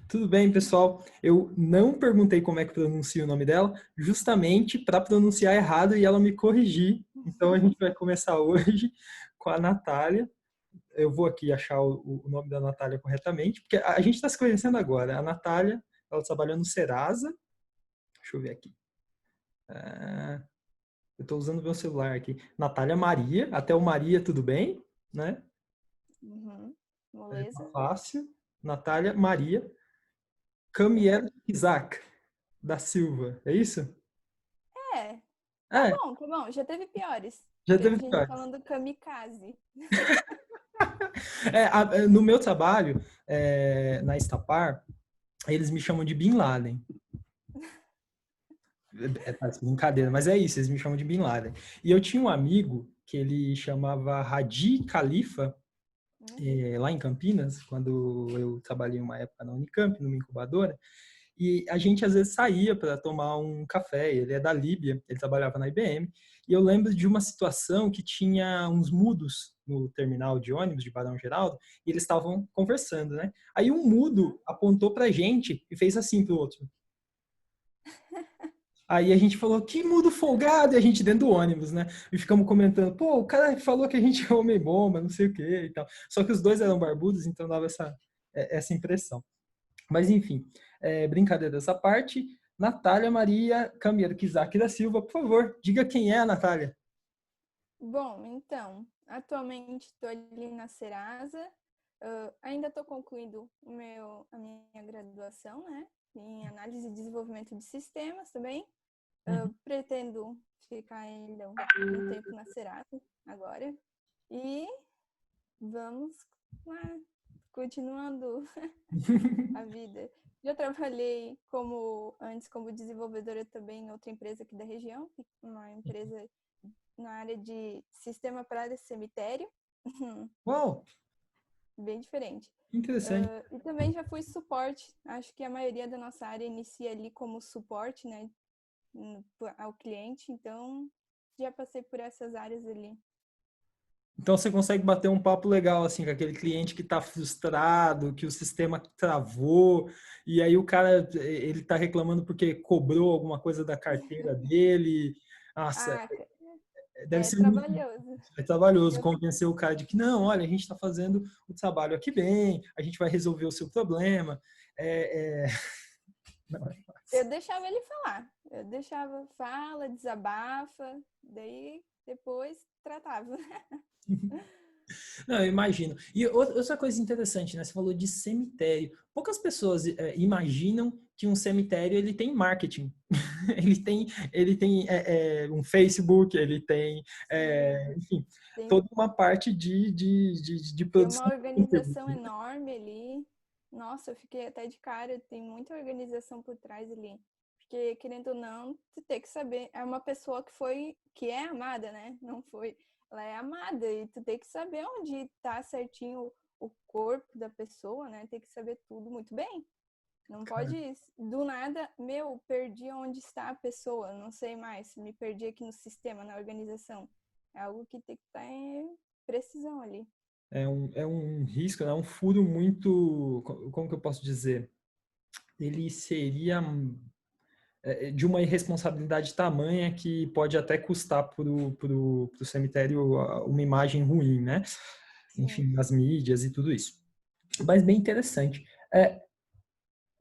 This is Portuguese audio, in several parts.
Tudo bem, pessoal? Eu não perguntei como é que pronuncia o nome dela, justamente para pronunciar errado e ela me corrigir. Então a gente vai começar hoje com a Natália. Eu vou aqui achar o nome da Natália corretamente, porque a gente está se conhecendo agora. A Natália, ela trabalha no Serasa. Deixa eu ver aqui. Eu estou usando o meu celular aqui. Natália Maria, até o Maria, tudo bem? Né? Uhum. Tá Beleza? fácil. Natália Maria Camier Isaac da Silva, é isso? É, É, tá bom, já teve piores. já Teve teve gente pior. falando kamikaze. No meu trabalho, na Estapar, eles me chamam de Bin Laden. Parece brincadeira, mas é isso, eles me chamam de Bin Laden. E eu tinha um amigo que ele chamava Hadi Khalifa, Uhum. lá em Campinas, quando eu trabalhei uma época na Unicamp, numa incubadora, e a gente às vezes saía para tomar um café. Ele é da Líbia, ele trabalhava na IBM. E eu lembro de uma situação que tinha uns mudos no terminal de ônibus de Barão Geraldo e eles estavam conversando, né? Aí um mudo apontou para a gente e fez assim pro outro. Aí a gente falou, que mudo folgado, e a gente dentro do ônibus, né? E ficamos comentando, pô, o cara falou que a gente é homem-bomba, não sei o quê e tal. Só que os dois eram barbudos, então dava essa impressão. Mas, enfim, brincadeira dessa parte. Natália Maria Camilo Kizak da Silva, por favor, diga quem é a Natália. Bom, então, atualmente estou ali na Serasa. Ainda estou concluindo a minha graduação, né? Em análise e desenvolvimento de sistemas também. Uhum. Pretendo ficar ainda um tempo na Serasa agora. E vamos lá, continuando a vida. Já trabalhei antes como desenvolvedora também em outra empresa aqui da região, uma empresa na área de sistema para cemitério, Uau, bem diferente. interessante. E também já fui suporte. Acho que a maioria da nossa área inicia ali como suporte, né, ao cliente. Então, já passei por essas áreas ali. Então você consegue bater um papo legal assim com aquele cliente que está frustrado, que o sistema travou, e aí o cara ele está reclamando porque cobrou alguma coisa da carteira dele. Nossa, Ah, deve é ser muito trabalhoso. trabalhoso Eu, convencer o cara de que não, olha, a gente está fazendo o trabalho aqui bem, a gente vai resolver o seu problema. É, é... Não é eu fácil. deixava ele falar. Eu deixava, fala, desabafa, daí depois tratava. Não, eu imagino. E outra coisa interessante, né? Você falou de cemitério. Poucas pessoas imaginam que um cemitério ele tem marketing. Ele tem um Facebook, ele tem, Sim, enfim, tem, toda uma parte de tem uma produção de conteúdo. organização enorme ali. Nossa, eu fiquei até de cara, tem muita organização por trás ali. Porque, querendo ou não, tu tem que saber. É uma pessoa que é amada, né? Não foi. Ela é amada e tu tem que saber onde tá certinho o corpo da pessoa, né? Tem que saber tudo muito bem. Não pode, do nada, perdi onde está a pessoa, não sei mais, me perdi aqui no sistema, na organização. É algo que tem que estar em precisão ali. É um risco, né? Um furo muito, como que eu posso dizer? Ele seria de uma irresponsabilidade tamanha que pode até custar pro cemitério uma imagem ruim, né? Sim. Enfim, nas mídias e tudo isso. Mas bem interessante. É,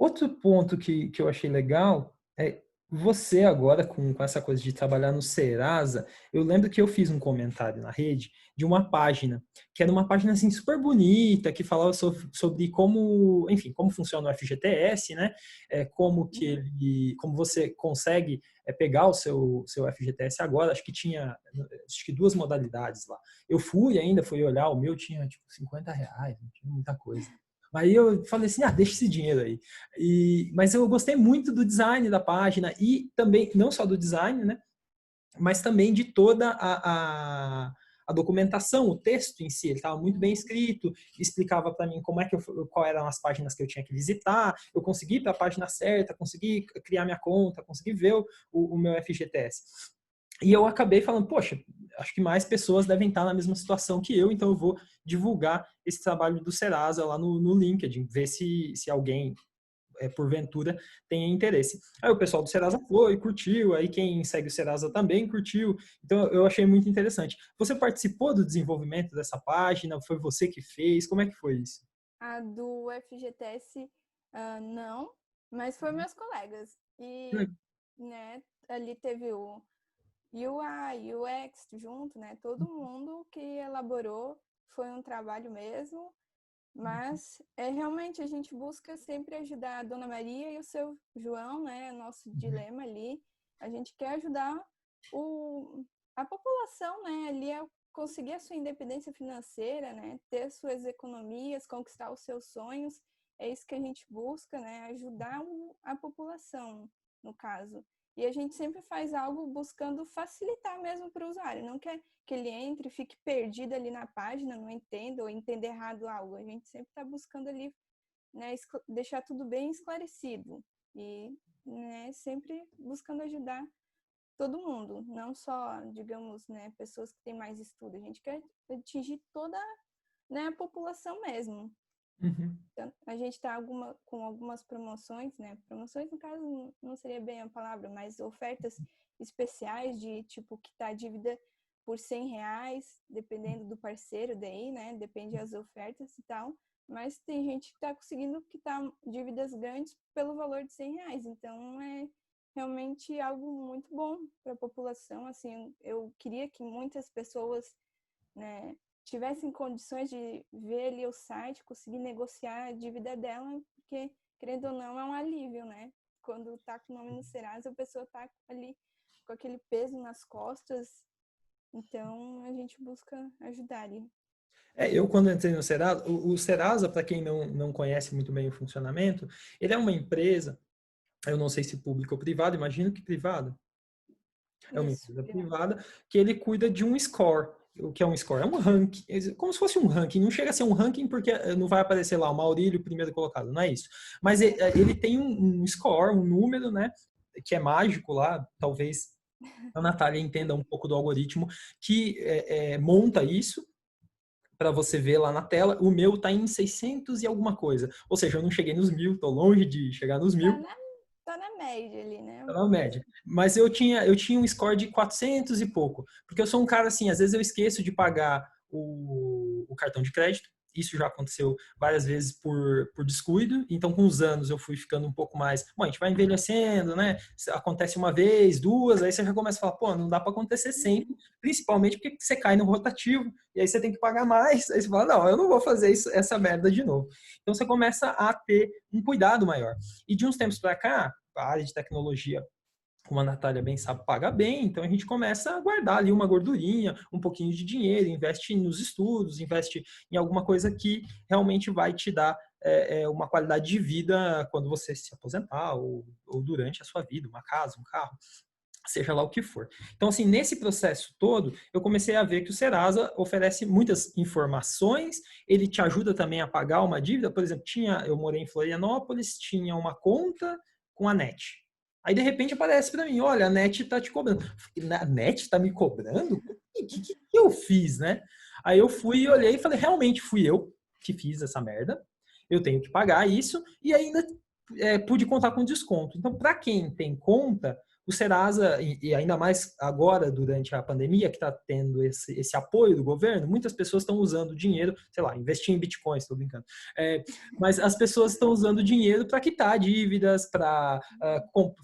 Outro ponto que eu achei legal é você agora, com essa coisa de trabalhar no Serasa, eu lembro que eu fiz um comentário na rede de uma página, que era uma página assim super bonita, que falava sobre como, enfim, como funciona o FGTS, né? Uhum. Como você consegue pegar o seu FGTS agora, acho que duas modalidades lá. Eu fui olhar, o meu tinha tipo R$ 50, não tinha muita coisa. Aí eu falei assim, deixa esse dinheiro aí. Mas eu gostei muito do design da página e também, não só do design, né? Mas também de toda a documentação, o texto em si, ele estava muito bem Uhum. escrito, explicava para mim qual eram as páginas que eu tinha que visitar, eu consegui ir para a página certa, consegui criar minha conta, consegui ver o meu FGTS. E eu acabei falando, poxa, acho que mais pessoas devem estar na mesma situação que eu, então eu vou divulgar esse trabalho do Serasa lá no LinkedIn, ver se alguém porventura tenha interesse. Aí o pessoal do Serasa foi, curtiu, aí quem segue o Serasa também curtiu, então eu achei muito interessante. Você participou do desenvolvimento dessa página? Foi você que fez? Como é que foi isso? A do FGTS, não, mas foi meus colegas. E, né, ali teve o UI, UX junto, né? Todo mundo que elaborou, foi um trabalho mesmo, mas realmente a gente busca sempre ajudar a Dona Maria e o seu João, né? Nosso dilema ali. A gente quer ajudar a população, né? Ali a conseguir a sua independência financeira, né? Ter suas economias, conquistar os seus sonhos. É isso que a gente busca, né? Ajudar a população, no caso. E a gente sempre faz algo buscando facilitar mesmo para o usuário. Não quer que ele entre e fique perdido ali na página, não entenda ou entenda errado algo. A gente sempre está buscando ali, né, deixar tudo bem esclarecido. E, né, sempre buscando ajudar todo mundo, não só, digamos, né, pessoas que têm mais estudo. A gente quer atingir toda, né, a população mesmo. Uhum. Então, a gente está com algumas promoções, né? Promoções, no caso, não seria bem a palavra, mas ofertas especiais de, tipo, quitar a dívida por R$ 100, dependendo do parceiro daí, né? Depende das ofertas e tal. Mas tem gente que está conseguindo quitar dívidas grandes pelo valor de R$ 100. Então, é realmente algo muito bom para a população. Assim, eu queria que muitas pessoas, né, tivessem condições de ver ali o site, conseguir negociar a dívida dela, porque, querendo ou não, é um alívio, né? Quando tá com o nome no Serasa, a pessoa tá ali com aquele peso nas costas, então a gente busca ajudar ali. Eu quando entrei no Serasa, o Serasa, para quem não conhece muito bem o funcionamento, ele é uma empresa, eu não sei se público ou privado, imagino que privado, é uma Isso, empresa privado. privada, que ele cuida de um score. O que é um score? É um ranking, como se fosse um ranking. Não chega a ser um ranking porque não vai aparecer lá o Maurílio, primeiro colocado, não é isso. Mas ele tem um score, um número, né, que é mágico lá, talvez a Natália entenda um pouco do algoritmo, que monta isso para você ver lá na tela. O meu está em 600 e alguma coisa. Ou seja, eu não cheguei nos 1000, estou longe de chegar nos Tá 1000. na média ali, né? Tá na média. Mas eu tinha um score de 400 e pouco. Porque eu sou um cara assim, às vezes eu esqueço de pagar o cartão de crédito. Isso já aconteceu várias vezes por descuido. Então, com os anos, eu fui ficando um pouco mais. Bom, a gente vai envelhecendo, né? Acontece uma vez, duas, aí você já começa a falar, pô, não dá para acontecer sempre. Principalmente porque você cai no rotativo. E aí você tem que pagar mais. Aí você fala, não, eu não vou fazer essa merda de novo. Então, você começa a ter um cuidado maior. E de uns tempos para cá, a área de tecnologia, como a Natália bem sabe, paga bem, então a gente começa a guardar ali uma gordurinha, um pouquinho de dinheiro, investe nos estudos, investe em alguma coisa que realmente vai te dar uma qualidade de vida quando você se aposentar ou durante a sua vida, uma casa, um carro, seja lá o que for. Então, assim, nesse processo todo, eu comecei a ver que o Serasa oferece muitas informações, ele te ajuda também a pagar uma dívida. Por exemplo, eu morei em Florianópolis, tinha uma conta com a NET. Aí, de repente, aparece para mim, olha, a NET está te cobrando. A NET está me cobrando? O que eu fiz, né? Aí eu fui e olhei e falei, realmente fui eu que fiz essa merda, eu tenho que pagar isso, e ainda pude contar com desconto. Então, para quem tem conta, o Serasa, e ainda mais agora, durante a pandemia, que está tendo esse apoio do governo, muitas pessoas estão usando dinheiro, sei lá, investir em bitcoins, estou brincando. Mas as pessoas estão usando dinheiro para quitar dívidas, para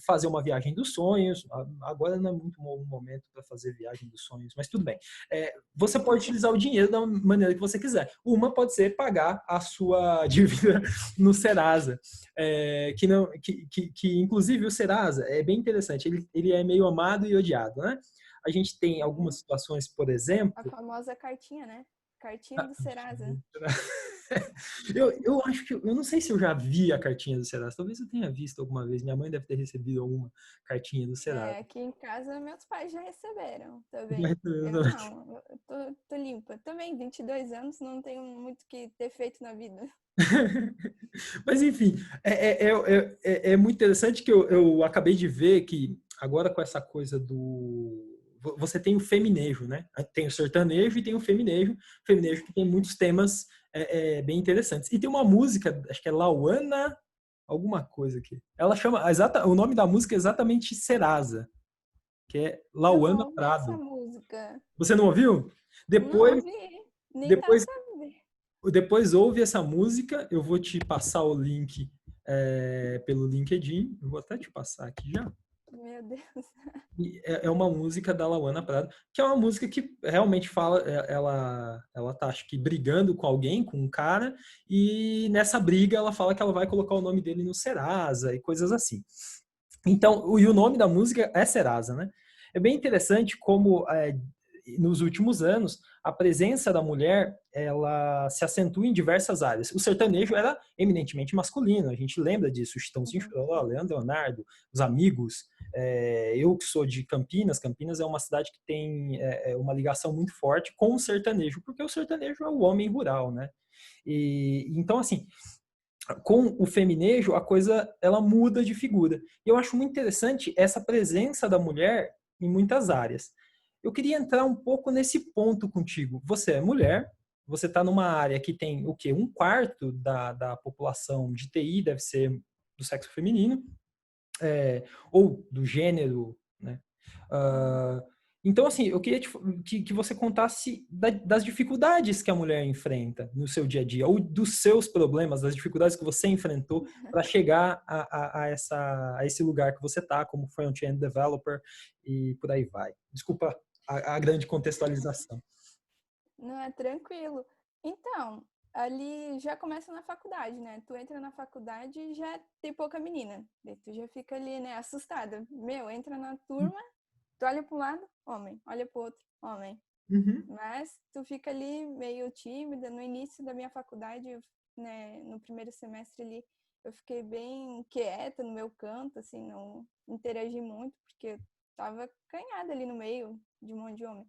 fazer uma viagem dos sonhos. Agora não é muito bom momento para fazer viagem dos sonhos, mas tudo bem. Você pode utilizar o dinheiro da maneira que você quiser. Uma pode ser pagar a sua dívida no Serasa. Que inclusive o Serasa é bem interessante, ele é meio amado e odiado, né? A gente tem algumas situações, por exemplo. A famosa cartinha, né? Cartinha do Serasa. Eu acho que eu não sei se eu já vi a cartinha do Serasa, talvez eu tenha visto alguma vez. Minha mãe deve ter recebido alguma cartinha do Serasa. Aqui em casa meus pais já receberam também. Eu não, eu tô limpa. Também, 22 anos, não tenho muito o que ter feito na vida. Mas enfim, é muito interessante que eu acabei de ver que agora com essa coisa do. Você tem o feminejo, né? Tem o sertanejo e tem o feminejo. Feminejo que tem muitos temas bem interessantes. E tem uma música, acho que é Lauana. alguma coisa aqui. Ela chama, o nome da música é exatamente Serasa, que é Eu não Lauana ouvi essa Prado. música. Você não ouviu? Não Depois, ouvi. Nem tá depois, sabendo. depois ouve essa música, eu vou te passar o link pelo LinkedIn, eu vou até te passar aqui já. Meu Deus. É uma música da Lauana Prado, que é uma música que realmente fala, ela tá, acho que, brigando com alguém, com um cara, e nessa briga ela fala que ela vai colocar o nome dele no Serasa e coisas assim. Então, e o nome da música é Serasa, né? É bem interessante como nos últimos anos a presença da mulher ela se acentua em diversas áreas. O sertanejo era eminentemente masculino, a gente lembra disso, o Chitãozinho Uhum. Chororó, Leandro Leonardo, os Amigos. Eu que sou de Campinas, Campinas é uma cidade que tem uma ligação muito forte com o sertanejo, porque o sertanejo é o homem rural, né? E então assim, com o feminejo, a coisa ela muda de figura. E eu acho muito interessante essa presença da mulher em muitas áreas. Eu queria entrar um pouco nesse ponto contigo. Você é mulher, você está numa área que tem o quê? Um quarto da população de TI deve ser do sexo feminino, ou do gênero, né? Uh, então, assim, eu queria que você contasse das dificuldades que a mulher enfrenta no seu dia a dia, ou dos seus problemas, das dificuldades que você enfrentou para chegar a esse lugar que você está, como front-end developer e por aí vai. Desculpa a grande contextualização. Não, é tranquilo. Então, ali já começa na faculdade, né? Tu entra na faculdade e já tem pouca menina. Daí tu já fica ali, né, assustada. Meu, entra na turma, tu olha para um lado, homem. Olha para o outro, homem. Uhum. Mas tu fica ali meio tímida. No início da minha faculdade, né, no primeiro semestre ali, eu fiquei bem quieta no meu canto, assim, não interagi muito, porque eu tava canhada ali no meio de um monte de homem.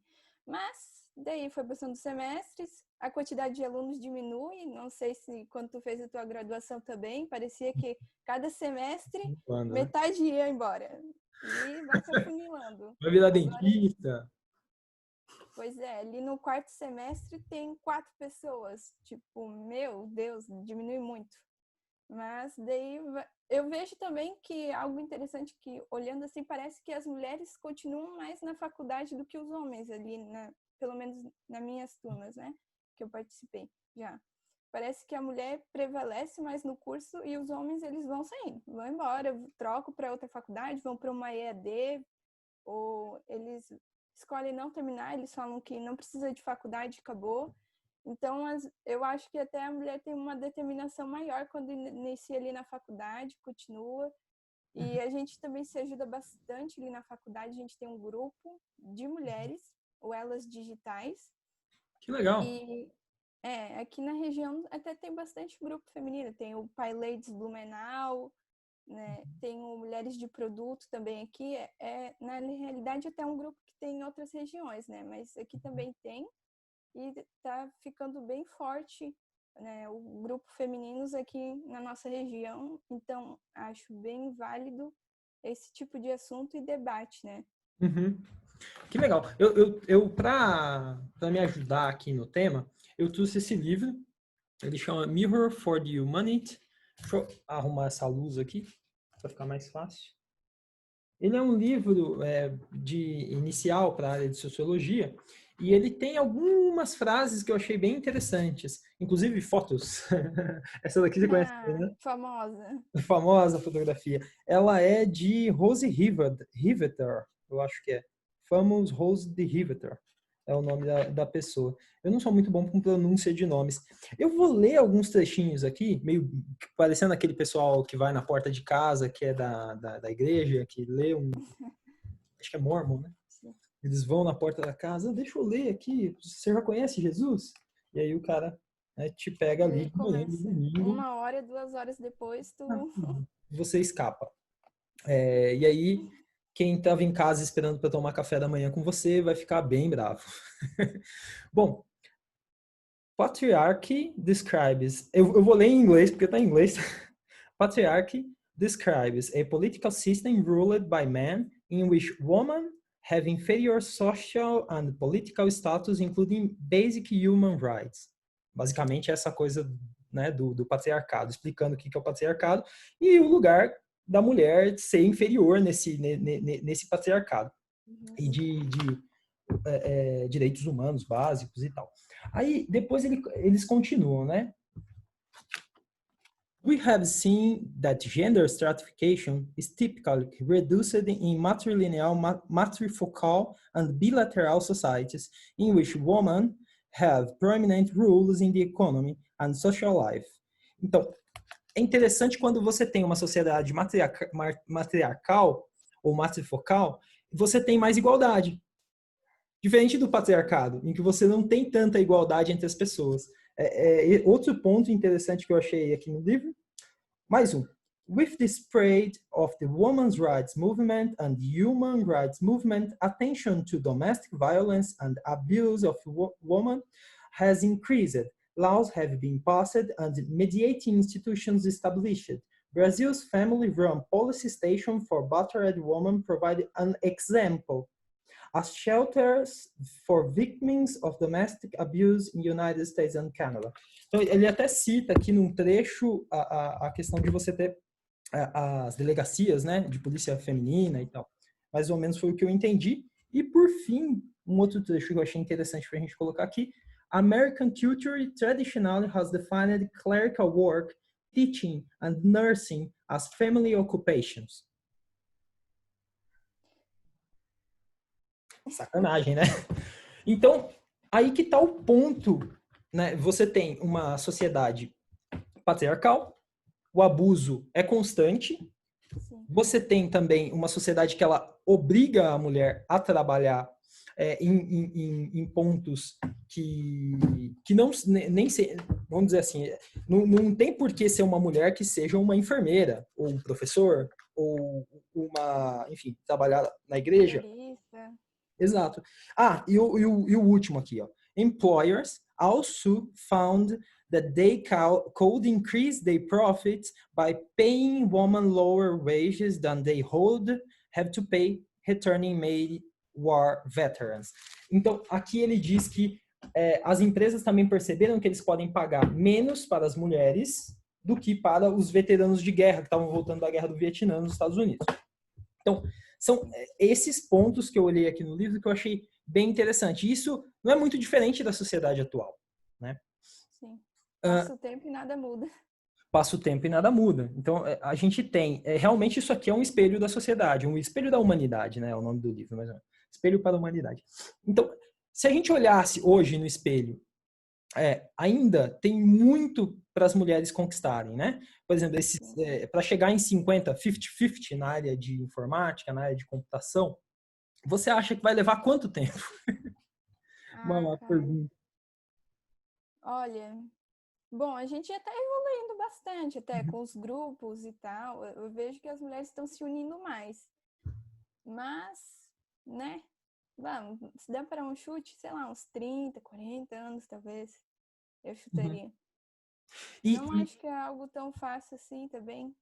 Mas daí foi passando os semestres, a quantidade de alunos diminui. Não sei se quando tu fez a tua graduação também, parecia que cada semestre Quando, né? metade ia embora. E vai se afunilando. Vai virar Agora, dentista. pois é, ali no quarto semestre tem 4 pessoas. Tipo, meu Deus, diminui muito. Mas daí eu vejo também que algo interessante que, olhando assim, parece que as mulheres continuam mais na faculdade do que os homens ali, pelo menos nas minhas turmas, né? Que eu participei já. Parece que a mulher prevalece mais no curso e os homens, eles vão saindo, vão embora, trocam para outra faculdade, vão para uma EAD, ou eles escolhem não terminar, eles falam que não precisa de faculdade, acabou. Então, eu acho que até a mulher tem uma determinação maior quando inicia ali na faculdade, continua. E a gente também se ajuda bastante ali na faculdade. A gente tem um grupo de mulheres, o Elas Digitais. Que legal. E aqui na região até tem bastante grupo feminino. Tem o Pai Ladies Blumenau, né? Tem o Mulheres de Produto também aqui. Na realidade, até um grupo que tem em outras regiões, né? Mas aqui também tem. E tá ficando bem forte, né, o grupo femininos aqui na nossa região. Então, acho bem válido esse tipo de assunto e debate, né? Uhum. Que legal. Eu para me ajudar aqui no tema, eu trouxe esse livro. Ele chama Mirror for the Humanity. Deixa eu arrumar essa luz aqui para ficar mais fácil. Ele é um livro de inicial para a área de sociologia e ele tem algumas frases que eu achei bem interessantes, inclusive fotos. Essa daqui você conhece, né? Famosa. A famosa fotografia. Ela é de Rose Riveter, eu acho que é. Famous Rose de Riveter é o nome da pessoa. Eu não sou muito bom com pronúncia de nomes. Eu vou ler alguns trechinhos aqui, meio parecendo aquele pessoal que vai na porta de casa, que é da igreja, que lê acho que é Mormon, né? Sim. Eles vão na porta da casa, deixa eu ler aqui, você já conhece Jesus? E aí o cara te pega E ali aí de manhã, no começa. domingo, 1 hora, 2 horas depois, tu. você escapa. E aí, quem estava em casa esperando para tomar café da manhã com você vai ficar bem bravo. Bom, patriarchy describes. Eu vou ler em inglês, porque está em inglês. Patriarchy describes a political system ruled by men in which women have inferior social and political status, including basic human rights. Basicamente, essa coisa né, do patriarcado, explicando o que é o patriarcado e o lugar da mulher ser inferior nesse patriarcado e de direitos humanos básicos e tal. Aí, depois eles continuam, né? We have seen that gender stratification is typically reduced in matrilineal, matrifocal, and bilateral societies in which women have prominent roles in the economy and social life. Então, é interessante quando você tem uma sociedade matriarcal ou matrifocal, você tem mais igualdade. Diferente do patriarcado, em que você não tem tanta igualdade entre as pessoas. Outro ponto interessante que eu achei aqui no livro, mais um. With the spread of the women's rights movement and human rights movement, attention to domestic violence and abuse of women has increased. Laws have been passed and mediating institutions established. Brazil's family-run police station for battered women provide an example. As shelters for victims of domestic abuse in United States and Canada. Então, ele até cita aqui num trecho a questão de você ter as delegacias, né, de polícia feminina e tal. Mais ou menos foi o que eu entendi. E, por fim, um outro trecho que eu achei interessante para a gente colocar aqui. American culture traditionally has defined clerical work, teaching, and nursing as family occupations. Sacanagem, né? Então, aí que tá o ponto, né? Você tem uma sociedade patriarcal, o abuso é constante, você tem também uma sociedade que ela obriga a mulher a trabalhar em pontos que não, nem se, vamos dizer assim, não tem por que ser uma mulher que seja uma enfermeira, ou um professor, ou uma, enfim, trabalhar na igreja. Exato. E o último aqui, ó. Employers also found that they could increase their profits by paying women lower wages than they would have to pay returning May War veterans. Então, aqui ele diz que as empresas também perceberam que eles podem pagar menos para as mulheres do que para os veteranos de guerra que estavam voltando da guerra do Vietnã nos Estados Unidos. Então, são esses pontos que eu olhei aqui no livro que eu achei bem interessante. Isso não é muito diferente da sociedade atual, né? Sim. Passa o tempo e nada muda. Passa o tempo e nada muda. Então, a gente tem... realmente, isso aqui é um espelho da sociedade, um espelho da humanidade, né? É o nome do livro, mas espelho para a humanidade. Então, se a gente olhasse hoje no espelho, ainda tem muito para as mulheres conquistarem, né? Por exemplo, para chegar em 50 na área de informática, na área de computação, você acha que vai levar quanto tempo? Uma pergunta. Olha, bom, a gente já está evoluindo bastante, até com os grupos e tal. Eu vejo que as mulheres estão se unindo mais. Mas, né? Vamos, se der para um chute, sei lá, uns 30, 40 anos, talvez, eu chutaria. Não acho que é algo tão fácil assim também.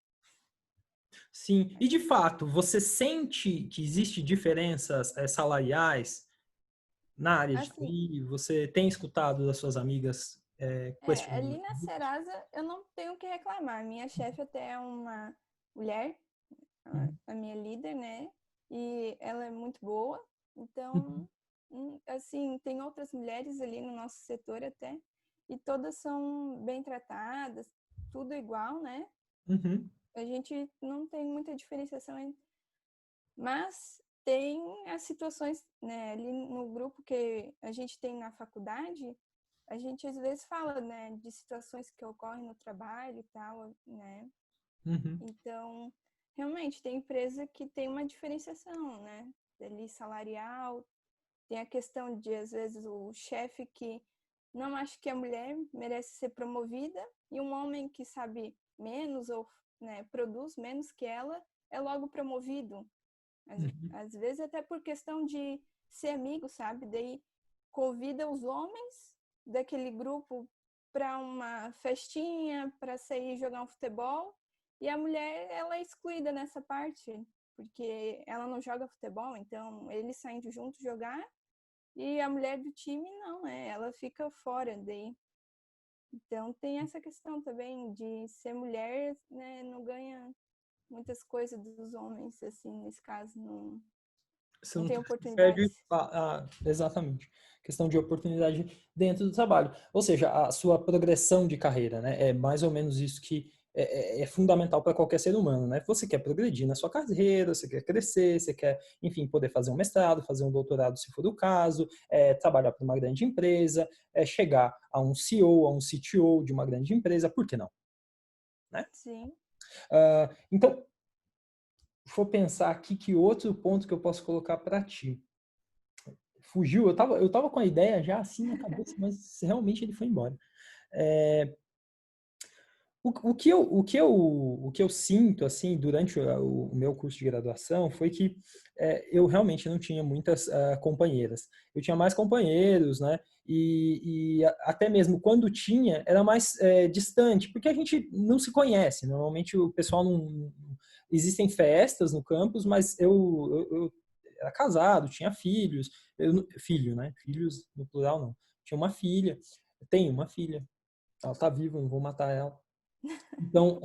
Sim, e de fato, você sente que existe diferenças salariais na área de TI? Você tem escutado das suas amigas questionando? Ali na Serasa eu não tenho o que reclamar. Minha chefe até é uma mulher, a minha líder, né? E ela é muito boa. Então, assim, tem outras mulheres ali no nosso setor até. E todas são bem tratadas, tudo igual, né? A gente não tem muita diferenciação entre... Mas tem as situações, né? Ali no grupo que a gente tem na faculdade, a gente às vezes fala, né, de situações que ocorrem no trabalho e tal, né? Então, realmente, tem empresa que tem uma diferenciação, né? Ali salarial, tem a questão de, às vezes, o chefe que não acha que a mulher merece ser promovida e um homem que sabe menos ou, né, produz menos que ela é logo promovido. Às vezes até por questão de ser amigo, sabe? Daí convida os homens daquele grupo para uma festinha, para sair jogar um futebol, e a mulher, ela é excluída nessa parte, porque ela não joga futebol, então eles saem juntos jogar, e a mulher do time não, ela fica fora daí. Então tem essa questão também de ser mulher, né, não ganha muitas coisas dos homens, assim, nesse caso, Você não não tem perde, oportunidades. exatamente, questão de oportunidade dentro do trabalho. Ou seja, a sua progressão de carreira, né? É mais ou menos isso que é fundamental para qualquer ser humano, né? Você quer progredir na sua carreira, você quer crescer, você quer, enfim, poder fazer um mestrado, fazer um doutorado, se for o caso, trabalhar para uma grande empresa, chegar a um CEO, a um CTO de uma grande empresa, por que não? Né? Sim. Então, vou pensar aqui que outro ponto que eu posso colocar para ti. Fugiu, eu tava com a ideia já assim na cabeça, mas realmente ele foi embora. É, o que eu sinto, assim, durante o meu curso de graduação foi que eu realmente não tinha muitas companheiras. Eu tinha mais companheiros, né? E até mesmo quando tinha, era mais distante, porque a gente não se conhece. Normalmente o pessoal não. Existem festas no campus, mas eu era casado, tinha filhos. Filho, né? Filhos no plural, não. Tinha uma filha, tenho uma filha. Ela tá viva, não vou matar ela. Então,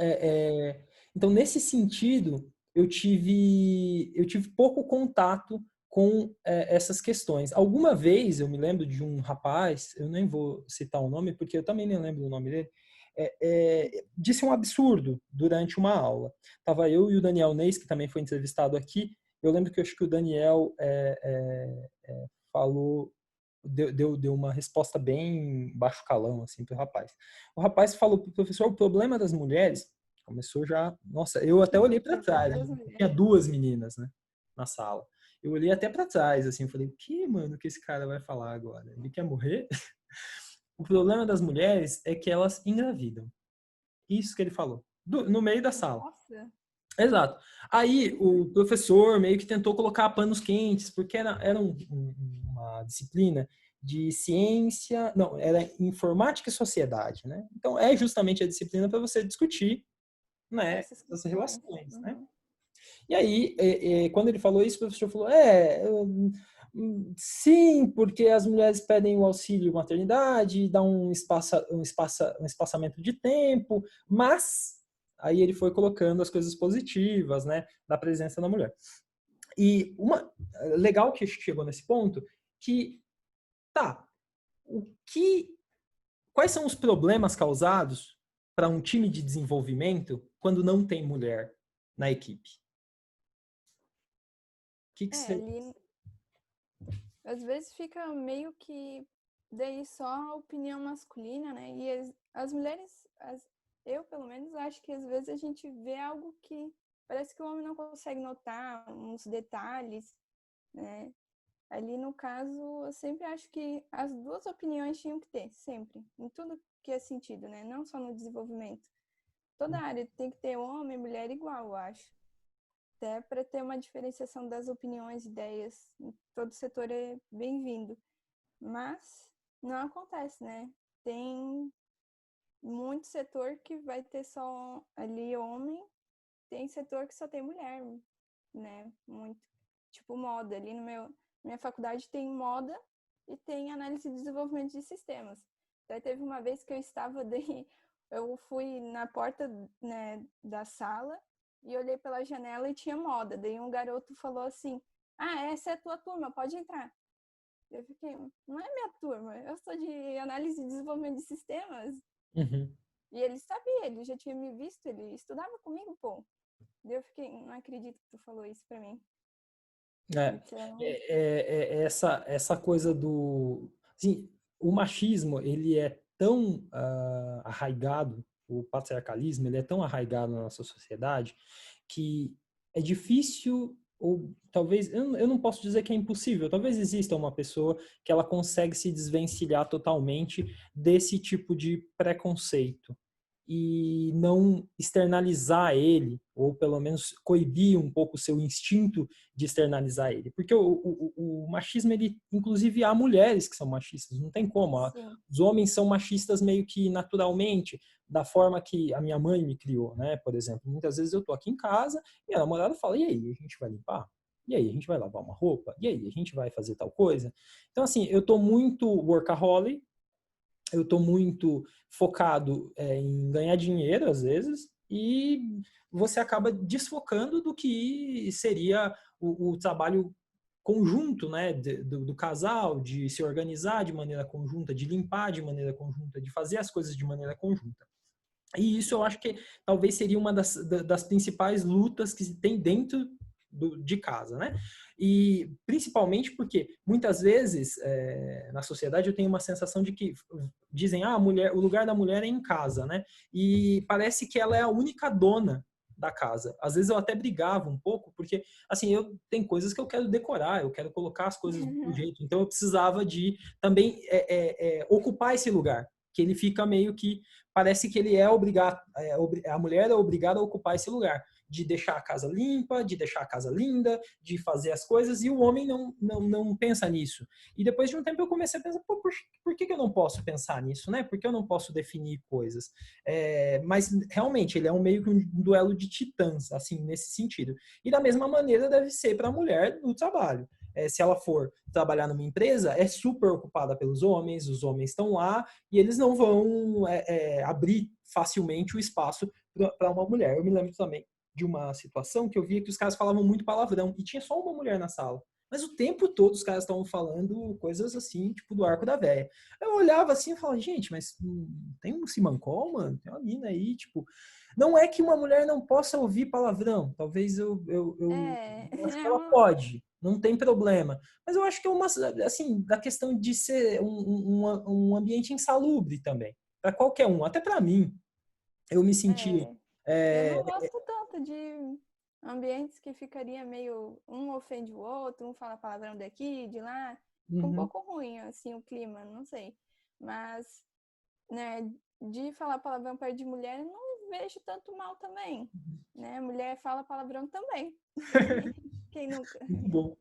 então, nesse sentido, eu tive pouco contato com essas questões. Alguma vez eu me lembro de um rapaz, eu nem vou citar o nome, porque eu também nem lembro o nome dele, disse um absurdo durante uma aula. Tava eu e o Daniel Neis, que também foi entrevistado aqui. Eu lembro que eu acho que o Daniel falou, deu uma resposta bem baixo calão assim para o rapaz. O rapaz falou para o professor: o problema das mulheres começou já. Nossa, eu até olhei para Problema trás. das Tinha mulheres. duas meninas, né, na sala. Eu olhei até para trás, assim, eu falei: o que, mano, que esse cara vai falar agora? Ele quer morrer? O problema das mulheres é que elas engravidam. Isso que ele falou, no meio da sala. Nossa. Exato. Aí o professor meio que tentou colocar panos quentes, porque era uma disciplina de ciência, não, era informática e sociedade, né? Então é justamente a disciplina para você discutir, né, Essas essas questões. relações, né? Uhum. E aí, quando ele falou isso, o professor falou: sim, porque as mulheres pedem o auxílio maternidade, dá um espaçamento de tempo, mas aí ele foi colocando as coisas positivas, né, da presença da mulher. E legal que chegou nesse ponto, que tá, o que, quais são os problemas causados para um time de desenvolvimento quando não tem mulher na equipe? O que você. Ali, às vezes fica meio que daí só a opinião masculina, né? E as mulheres, eu pelo menos acho que às vezes a gente vê algo que parece que o homem não consegue notar, uns detalhes, né? Ali no caso, eu sempre acho que as duas opiniões tinham que ter, sempre, em tudo que é sentido, né? Não só no desenvolvimento. Toda área tem que ter homem e mulher igual, eu acho. Até para ter uma diferenciação das opiniões, ideias, todo setor é bem-vindo. Mas não acontece, né? Tem muito setor que vai ter só ali homem, tem setor que só tem mulher, né? Muito. Tipo moda. Ali no minha faculdade tem moda e tem análise e desenvolvimento de sistemas. Daí teve uma vez que eu estava, daí eu fui na porta, né, da sala e olhei pela janela e tinha moda. Daí um garoto falou assim: ah, essa é a tua turma, pode entrar. Eu fiquei, não é minha turma, eu sou de análise e desenvolvimento de sistemas. Uhum. E ele sabia, ele já tinha me visto, ele estudava comigo, pô. Daí eu fiquei, não acredito que tu falou isso pra mim. É, Então, essa coisa do, assim, o machismo, ele é tão arraigado, o patriarcalismo, ele é tão arraigado na nossa sociedade que é difícil, ou talvez, eu não posso dizer que é impossível, talvez exista uma pessoa que ela consegue se desvencilhar totalmente desse tipo de preconceito e não externalizar ele, ou pelo menos coibir um pouco o seu instinto de externalizar ele. Porque o machismo, ele, inclusive, há mulheres que são machistas, não tem como. sim. Os homens são machistas meio que naturalmente, da forma que a minha mãe me criou, né? Por exemplo, muitas vezes eu tô aqui em casa e a namorada fala: e aí, a gente vai limpar? E aí, a gente vai lavar uma roupa? E aí, a gente vai fazer tal coisa? Então, assim, eu tô muito workaholic, eu estou muito focado em ganhar dinheiro, às vezes, e você acaba desfocando do que seria o trabalho conjunto, né, do casal, de se organizar de maneira conjunta, de limpar de maneira conjunta, de fazer as coisas de maneira conjunta. E isso eu acho que talvez seria uma das principais lutas que se tem dentro de casa, né? E principalmente porque muitas vezes na sociedade eu tenho uma sensação de que dizem, a mulher, o lugar da mulher é em casa, né? E parece que ela é a única dona da casa. Às vezes eu até brigava um pouco, porque assim, eu tenho coisas que eu quero decorar, eu quero colocar as coisas do jeito. Então eu precisava de também ocupar esse lugar, que ele fica meio que parece que ele é obrigado, a mulher é obrigada a ocupar esse lugar, de deixar a casa limpa, de deixar a casa linda, de fazer as coisas, e o homem não pensa nisso. E depois de um tempo eu comecei a pensar, pô, por que eu não posso pensar nisso, né? Por que eu não posso definir coisas? Mas realmente ele é meio que um duelo de titãs, assim, nesse sentido. E da mesma maneira deve ser para a mulher no trabalho. Se ela for trabalhar numa empresa, é super ocupada pelos homens, os homens estão lá e eles não vão abrir facilmente o espaço para uma mulher. Eu me lembro também de uma situação que eu via que os caras falavam muito palavrão e tinha só uma mulher na sala. Mas o tempo todo os caras estavam falando coisas assim, tipo do arco da véia. Eu olhava assim e falava, gente, mas tem um Simancol, mano? Tem uma mina aí, tipo... Não é que uma mulher não possa ouvir palavrão. Talvez eu acho que ela pode, não tem problema. Mas eu acho que é uma, assim, da questão de ser um ambiente insalubre também. Para qualquer um, até para mim. Eu me senti. Eu não gosto tanto de ambientes que ficaria meio um ofende o outro, um fala palavrão daqui, de lá. Fica um pouco ruim, assim, o clima, não sei. Mas, né, de falar palavrão perto de mulher, não vejo tanto mal também. Né? Mulher fala palavrão também. Quem nunca? Muito bom.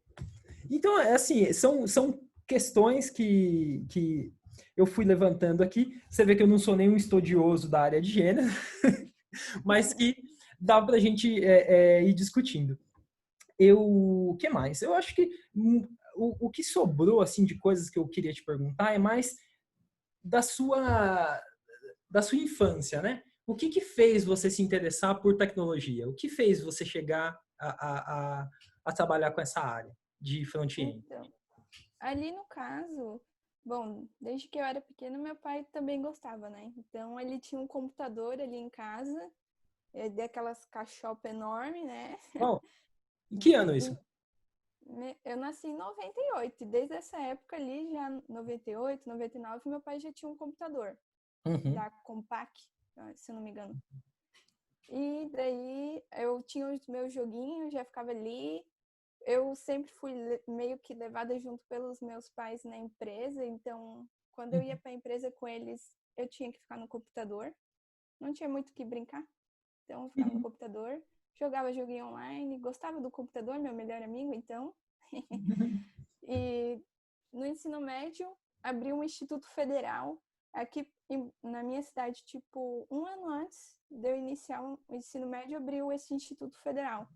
Então, assim, são questões que eu fui levantando aqui. Você vê que eu não sou nenhum estudioso da área de gênero, mas que dá para a gente ir discutindo. O que mais? Eu acho que o que sobrou assim de coisas que eu queria te perguntar é mais da sua infância, né? O que fez você se interessar por tecnologia? O que fez você chegar a trabalhar com essa área de front-end? Então, ali no caso, bom, desde que eu era pequena, meu pai também gostava, né? Então ele tinha um computador ali em casa, daquelas caixopa enorme, né? Oh, em que ano isso? Eu nasci em 98, e desde essa época ali, já 98, 99, meu pai já tinha um computador Uhum. da Compaq, se eu não me engano. E daí eu tinha os meus joguinhos, já ficava ali. Eu sempre fui meio que levada junto pelos meus pais na empresa, então quando eu ia para a empresa com eles, eu tinha que ficar no computador. Não tinha muito o que brincar, então eu ficava no Uhum. computador, jogava joguinho online, gostava do computador, meu melhor amigo, então. E no ensino médio, abri um instituto federal aqui na minha cidade, tipo, um ano antes de eu iniciar o ensino médio, abriu esse instituto federal.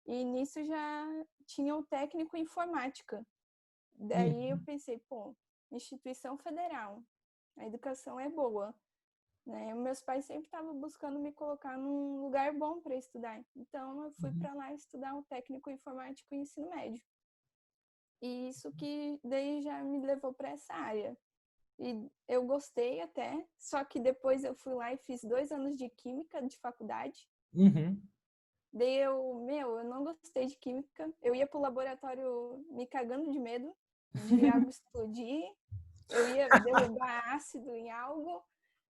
E nisso já tinha o técnico em informática. Daí eu pensei, pô, instituição federal, a educação é boa, né? Meus pais sempre estavam buscando me colocar num lugar bom para estudar. Então eu fui para lá estudar o técnico informático em ensino médio. E isso que daí já me levou para essa área. E eu gostei até, só que depois eu fui lá e fiz 2 anos de química de faculdade. Uhum. Daí eu não gostei de química. Eu ia pro laboratório me cagando de medo de algo explodir. Eu ia derrubar ácido em algo.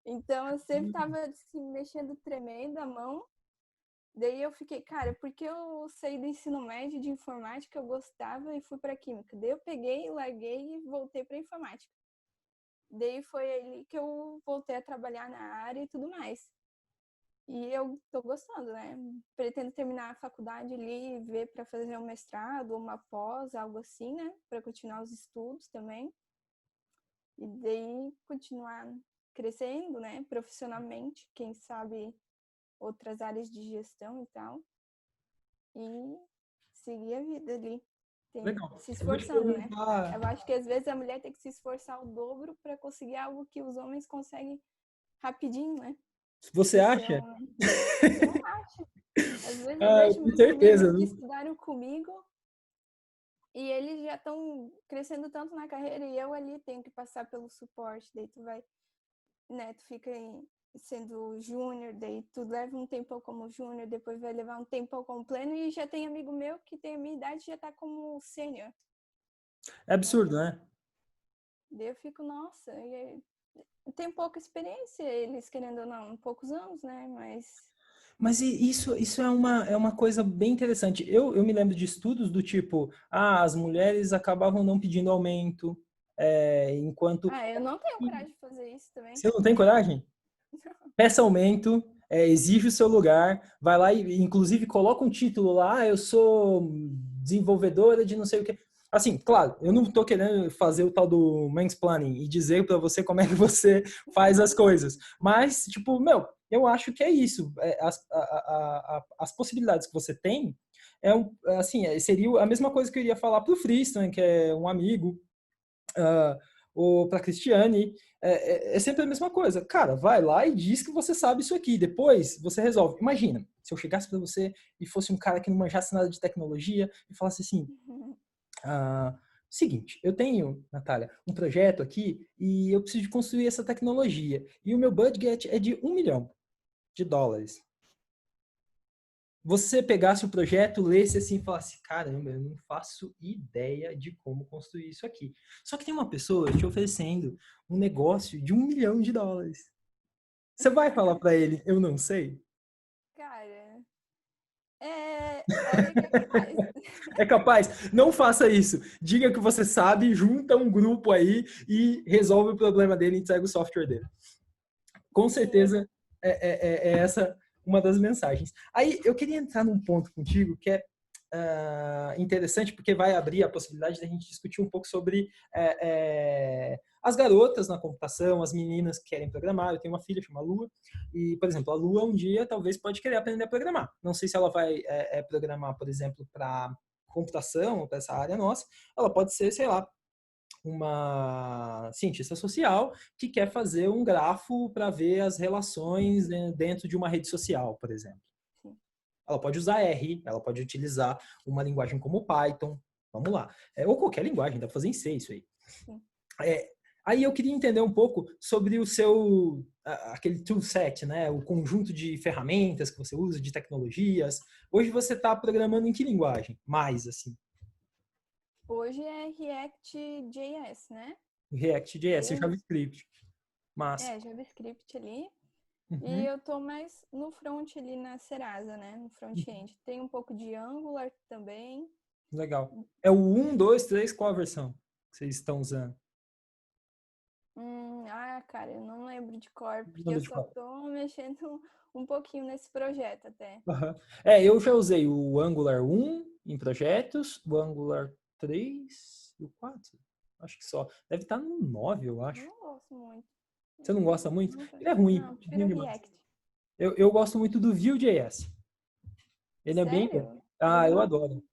Então eu sempre tava assim, mexendo tremendo a mão. Daí eu fiquei, cara, porque eu saí do ensino médio de informática, eu gostava e fui para química. Daí eu peguei, larguei e voltei para informática. Daí foi ali que eu voltei a trabalhar na área e tudo mais. E eu tô gostando, né? Pretendo terminar a faculdade ali e ver para fazer um mestrado ou uma pós, algo assim, né? Para continuar os estudos também. E daí continuar crescendo, né? Profissionalmente, quem sabe outras áreas de gestão e tal. E seguir a vida ali. Legal. Se Eu vou te esforçando, né? perguntar. Eu acho que às vezes a mulher tem que se esforçar o dobro para conseguir algo que os homens conseguem rapidinho, né? Você Por ser acha? homem. Eu acho. Às vezes eu Ah, eu vejo tenho meus certeza, amigos que viu? estudaram comigo e eles já estão crescendo tanto na carreira e eu ali tenho que passar pelo suporte. Daí tu vai, né? Tu fica sendo júnior, daí tu leva um tempo como júnior, depois vai levar um tempo como pleno e já tem amigo meu que tem a minha idade e já tá como sênior, É absurdo, né? né? Daí eu fico, nossa, tem pouca experiência, eles querendo ou não, poucos anos, né? Mas Mas isso é uma coisa bem interessante. Eu me lembro de estudos do tipo, as mulheres acabavam não pedindo aumento, enquanto... eu não tenho coragem de fazer isso também. Você não tem coragem? Peça aumento, exige o seu lugar, vai lá e, inclusive, coloca um título lá, eu sou desenvolvedora de não sei o que. Assim, claro, eu não estou querendo fazer o tal do mansplaining e dizer para você como é que você faz as coisas, mas, tipo, meu, eu acho que é isso. As possibilidades que você tem assim, seria a mesma coisa que eu iria falar para o Tristan, que é um amigo, uh, ou para a Cristiane, é sempre a mesma coisa. Cara, vai lá e diz que você sabe isso aqui. Depois você resolve. Imagina, se eu chegasse para você e fosse um cara que não manjasse nada de tecnologia e falasse assim: seguinte, eu tenho, Natália, um projeto aqui e eu preciso de construir essa tecnologia. E o meu budget é de US$ 1 milhão. Você pegasse o projeto, lesse assim e falasse, caramba, eu não faço ideia de como construir isso aqui. Só que tem uma pessoa te oferecendo um negócio de US$ 1 milhão. Você vai falar para ele, eu não sei? Cara, olha que é capaz. É capaz? Não faça isso. Diga que você sabe, junta um grupo aí e resolve o problema dele e entrega o software dele. Com Sim. certeza é essa uma das mensagens. Aí eu queria entrar num ponto contigo que é interessante, porque vai abrir a possibilidade da gente discutir um pouco sobre as garotas na computação, as meninas que querem programar. Eu tenho uma filha chamada Lua, e, por exemplo, a Lua um dia talvez pode querer aprender a programar. Não sei se ela vai programar, por exemplo, para computação, para essa área nossa. Ela pode ser, sei lá, uma cientista social que quer fazer um grafo para ver as relações dentro de uma rede social, por exemplo. Sim. Ela pode usar R, ela pode utilizar uma linguagem como Python, vamos lá. Ou qualquer linguagem, dá para fazer em C isso aí. Sim. Aí eu queria entender um pouco sobre o seu, aquele toolset, né? O conjunto de ferramentas que você usa, de tecnologias. Hoje você está programando em que linguagem? Mais, assim. Hoje é React.js, né? React.js, Eu, JavaScript. Massa. JavaScript ali. E Uhum. eu tô mais no front ali na Serasa, né? No front-end. Tem um pouco de Angular também. Legal. É o 1, 2, 3, qual a versão que vocês estão usando? Cara, eu não lembro de cor, porque Lembra eu de só qual? tô mexendo um pouquinho nesse projeto até. Uhum. Eu já usei o Angular 1 em projetos, o Angular 3 e o 4. Acho que só. Deve estar no 9, eu acho. Não gosto muito. Você não gosta muito? Nunca. Ele é Não, ruim prefiro demais. React. Eu gosto muito do Vue.js. Ele é bem bom. Sério? Eu adoro.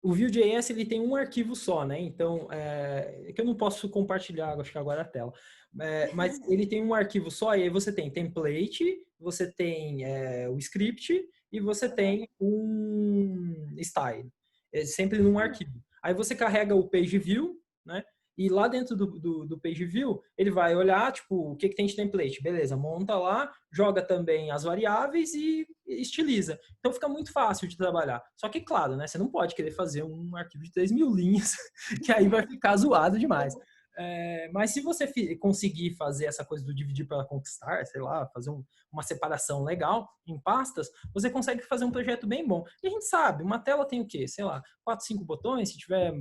O Vue.js ele tem um arquivo só, né? Então, que eu não posso compartilhar, acho que agora a tela. Mas ele tem um arquivo só, e aí você tem template, você tem o script e você Aham. tem um style. É sempre num arquivo. Aí você carrega o page view, né? E lá dentro do page view, ele vai olhar, tipo, o que tem de template. Beleza, monta lá, joga também as variáveis e estiliza. Então fica muito fácil de trabalhar. Só que, claro, né? Você não pode querer fazer um arquivo de 3.000 linhas, que aí vai ficar zoado demais. Mas se você conseguir fazer essa coisa do dividir para conquistar, sei lá, fazer uma separação legal em pastas, você consegue fazer um projeto bem bom. E a gente sabe, uma tela tem o quê? Sei lá, 4, 5 botões, se tiver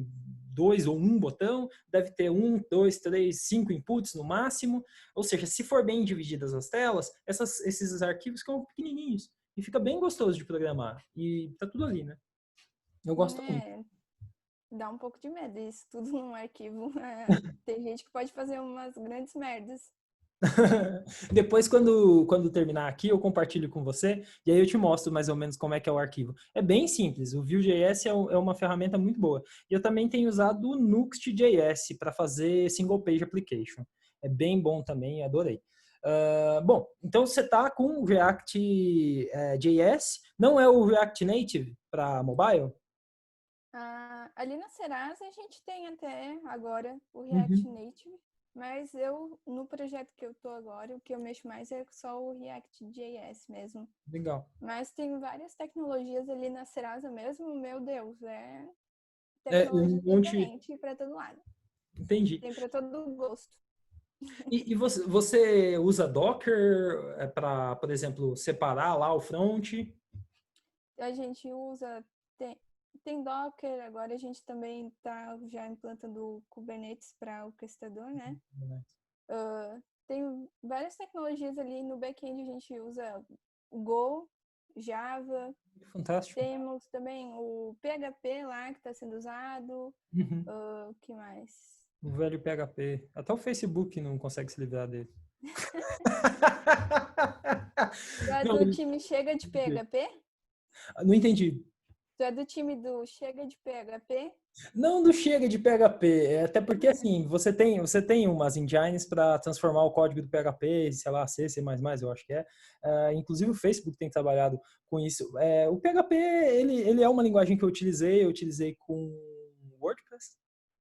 2 ou 1 botão, deve ter 1, 2, 3, 5 inputs no máximo. Ou seja, se for bem divididas as telas, esses arquivos ficam pequenininhos. E fica bem gostoso de programar. E tá tudo ali, né? Eu gosto muito. É, dá um pouco de medo isso tudo num arquivo. Tem gente que pode fazer umas grandes merdas. Depois, quando terminar aqui, eu compartilho com você e aí eu te mostro mais ou menos como é que é o arquivo. É bem simples, o Vue.js é uma ferramenta muito boa. E eu também tenho usado o Nuxt.js para fazer single page application. É bem bom também, adorei. Bom, então você está com o React JS, não é o React Native para mobile? Ali na Serasa a gente tem até agora o React Uhum, Native, mas no projeto que eu tô agora, o que eu mexo mais é só o React.js mesmo. legal. Mas tem várias tecnologias ali na Serasa mesmo, meu Deus, é Um tecnologia monte, diferente para todo lado. entendi. Tem para todo gosto. E você usa Docker para, por exemplo, separar lá o front? A gente usa, tem Docker, agora a gente também está já implantando o Kubernetes para o orquestrador, né? Tem várias tecnologias ali no back-end, a gente usa o Go, Java, Fantástico. temos também o PHP lá que está sendo usado, Uhum. o que mais? O velho PHP. Até o Facebook não consegue se livrar dele. Tu é Não, do time Chega de PHP? não entendi. Tu é do time do Chega de PHP? Não do chega de PHP, até porque assim, você tem umas engines para transformar o código do PHP, sei lá, C++, eu acho que é. Inclusive o Facebook tem trabalhado com isso. O PHP, ele é uma linguagem que eu utilizei com WordPress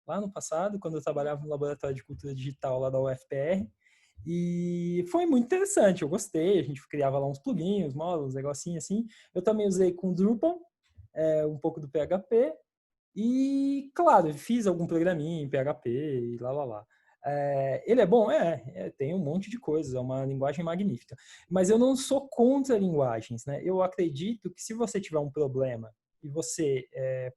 lá no passado, quando eu trabalhava no laboratório de cultura digital lá da UFPR. E foi muito interessante, eu gostei, a gente criava lá uns pluginhos, módulos, negocinho assim. Eu também usei com Drupal, um pouco do PHP, e, claro, fiz algum programinha em PHP e lá, lá, lá. Ele é bom? Tem um monte de coisas, é uma linguagem magnífica. Mas eu não sou contra linguagens, né? Eu acredito que se você tiver um problema e você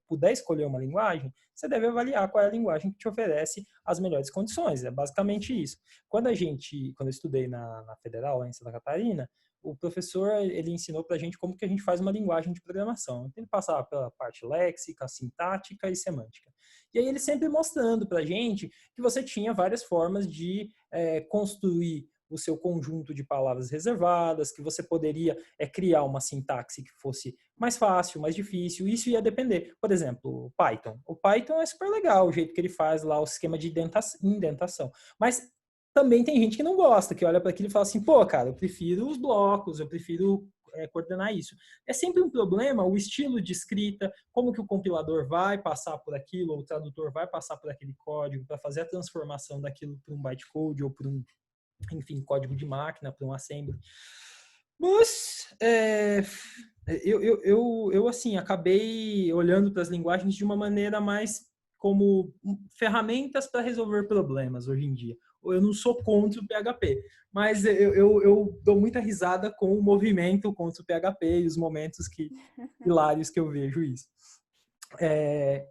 puder escolher uma linguagem, você deve avaliar qual é a linguagem que te oferece as melhores condições. É basicamente isso. Quando eu estudei na Federal, lá em Santa Catarina, o professor ele ensinou para a gente como que a gente faz uma linguagem de programação. Então, ele passava pela parte léxica, sintática e semântica. E aí ele sempre mostrando para a gente que você tinha várias formas de construir o seu conjunto de palavras reservadas, que você poderia criar uma sintaxe que fosse mais fácil, mais difícil. Isso ia depender. Por exemplo, o Python. O Python é super legal, o jeito que ele faz lá o esquema de indentação. Mas também tem gente que não gosta, que olha para aquilo e fala assim, pô, cara, eu prefiro os blocos, eu prefiro coordenar isso. É sempre um problema o estilo de escrita, como que o compilador vai passar por aquilo, ou o tradutor vai passar por aquele código para fazer a transformação daquilo para um bytecode ou para um, enfim, código de máquina, para um assembly. Mas eu, assim, acabei olhando para as linguagens de uma maneira mais como ferramentas para resolver problemas hoje em dia. Eu não sou contra o PHP, mas eu dou muita risada com o movimento contra o PHP e os momentos hilários que eu vejo isso.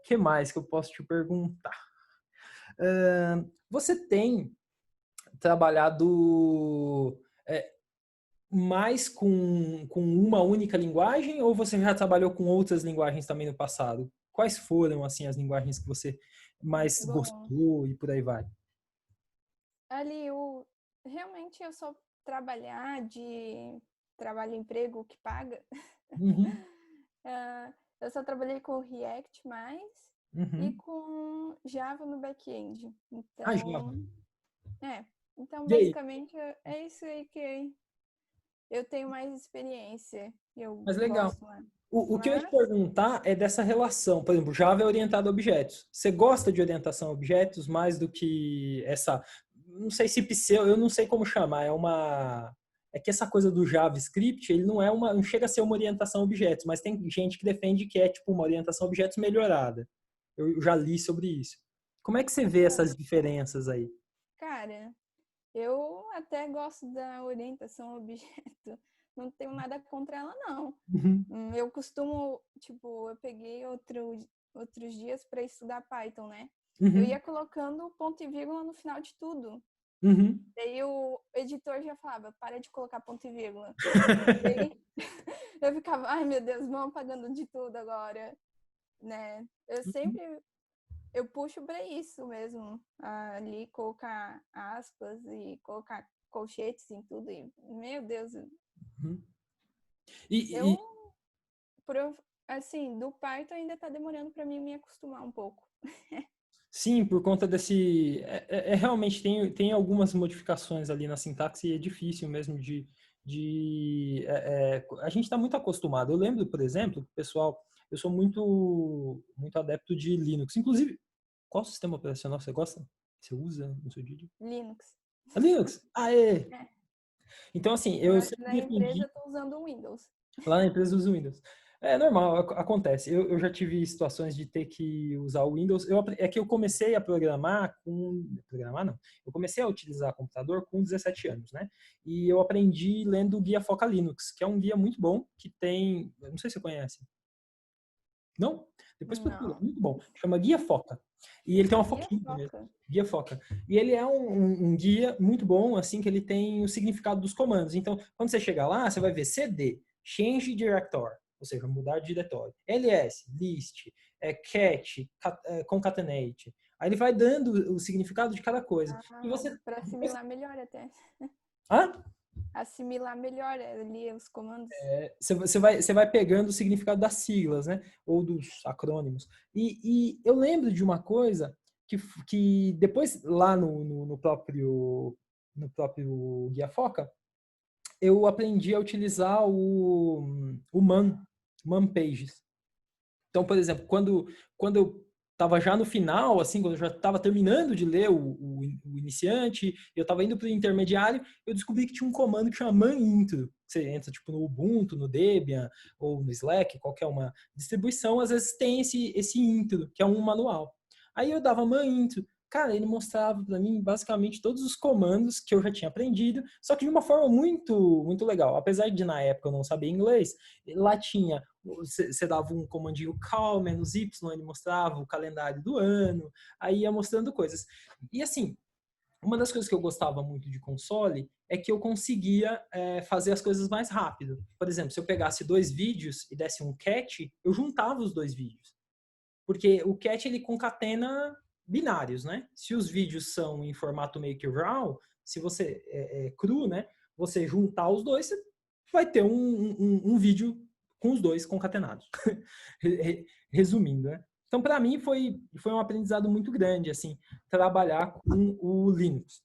Que mais que eu posso te perguntar? Você tem trabalhado mais com uma única linguagem ou você já trabalhou com outras linguagens também no passado? Quais foram assim as linguagens que você mais Bom, gostou e por aí vai? ali realmente eu só trabalhar de trabalho emprego que paga. Uhum, Eu só trabalhei com React mais e uhum. com Java no back-end. Ah, Java. Então, é. Então, E aí? basicamente, é isso aí que eu tenho mais experiência. Eu Mas legal. gosto mais. O que eu ia te Mas, perguntar é dessa relação. Por exemplo, Java é orientado a objetos. Você gosta de orientação a objetos mais do que essa. Não sei se pseudo, eu não sei como chamar. É que essa coisa do JavaScript, ele não chega a ser uma orientação a objetos, mas tem gente que defende que é tipo uma orientação a objetos melhorada. Eu já li sobre isso. Como é que você vê então, essas diferenças aí? cara, eu até gosto da orientação ao objeto. Não tenho nada contra ela, não. Uhum, Eu costumo, tipo, eu peguei outros dias para estudar Python, né? Eu uhum, ia colocando ponto e vírgula no final de tudo. uhum. Daí o editor já falava, para de colocar ponto e vírgula. Daí eu ficava, ai meu Deus, vão apagando de tudo agora, né? Eu puxo para isso mesmo, ali colocar aspas e colocar colchetes, em tudo. E, meu Deus. Uhum. Eu, assim, do parto ainda tá demorando para mim me acostumar um pouco. Sim, por conta desse. Realmente tem algumas modificações ali na sintaxe e é difícil mesmo a gente está muito acostumado. Eu lembro, por exemplo, pessoal, eu sou muito adepto de Linux. Inclusive, qual sistema operacional você gosta? Você usa no seu dia? Linux. É Linux? Aê! É, Então, assim, eu mas sempre na empresa defendi. eu tô usando o Windows. Lá na empresa usa o Windows. É normal, acontece. Eu já tive situações de ter que usar o Windows. É que eu comecei a programar com. Programar não. Eu comecei a utilizar computador com 17 anos, né? E eu aprendi lendo o Guia Foca Linux, que é um guia muito bom, que tem. Eu não sei se você conhece. Não? Depois procura, Não. muito bom. Chama Guia Foca. E ele tem uma Guia foquinha mesmo. Foca. Guia Foca. E ele é um guia muito bom, assim, que ele tem o significado dos comandos. Então, quando você chegar lá, você vai ver CD, Change Director, ou seja, mudar de diretório. LS, List, Cat, Concatenate. Aí ele vai dando o significado de cada coisa. E Ah, você... para assimilar melhor até. Hã? Assimilar melhor ali os comandos. Você vai pegando o significado das siglas, né? Ou dos acrônimos. E eu lembro de uma coisa que depois, lá no próprio Guia Foca, eu aprendi a utilizar o Man Pages. Então, por exemplo, quando eu estava já no final, assim, quando eu já estava terminando de ler o iniciante, eu estava indo para o intermediário, eu descobri que tinha um comando que chama man intro. Você entra tipo no Ubuntu, no Debian ou no Slack, qualquer uma distribuição, às vezes tem esse intro, que é um manual. Aí eu dava man intro. Cara, ele mostrava para mim basicamente todos os comandos que eu já tinha aprendido, só que de uma forma muito, muito legal. Apesar de na época eu não saber inglês, lá tinha você dava um comandinho call -y, ele mostrava o calendário do ano, aí ia mostrando coisas. E assim, uma das coisas que eu gostava muito de console é que eu conseguia fazer as coisas mais rápido. Por exemplo, se eu pegasse 2 vídeos e desse um cat, eu juntava os 2 vídeos. Porque o cat ele concatena binários, né? Se os vídeos são em formato meio que RAW, se você é cru, né? Você juntar os dois, você vai ter um vídeo com os dois concatenados. Resumindo, né? Então, para mim, foi um aprendizado muito grande, assim, trabalhar com o Linux.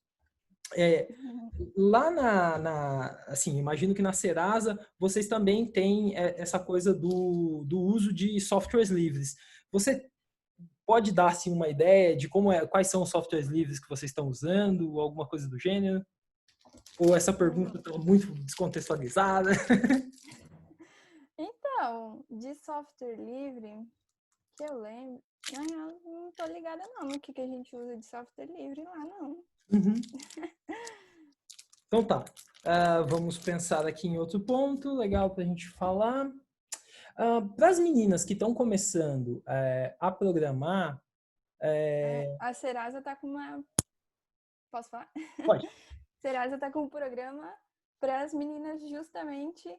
Lá assim, imagino que na Serasa vocês também têm essa coisa do uso de softwares livres. Você pode dar assim, uma ideia de quais são os softwares livres que vocês estão usando, ou alguma coisa do gênero? Ou essa pergunta está muito descontextualizada? Então, de software livre, que eu lembro, na real, não tô ligada não no que a gente usa de software livre lá, não. Uhum. Então tá. Vamos pensar aqui em outro ponto legal para a gente falar. Para as meninas que estão começando a programar, A Serasa tá com uma... Posso falar? pode. Serasa tá com um programa para as meninas justamente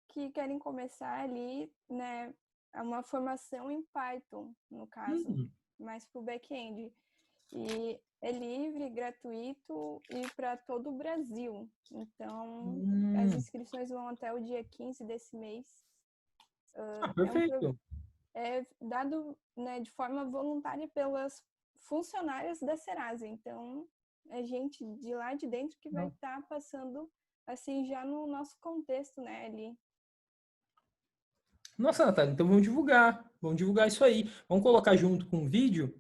que querem começar ali, né, uma formação em Python, no caso, mais para o back-end. E é livre, gratuito e para todo o Brasil. Então, as inscrições vão até o dia 15 desse mês. Perfeito. É dado, né, de forma voluntária pelas funcionárias da Serasa. Então, é gente de lá de dentro que vai estar passando, assim, já no nosso contexto, né, ali. Nossa, Natália, então vamos divulgar isso aí. Vamos colocar junto com o vídeo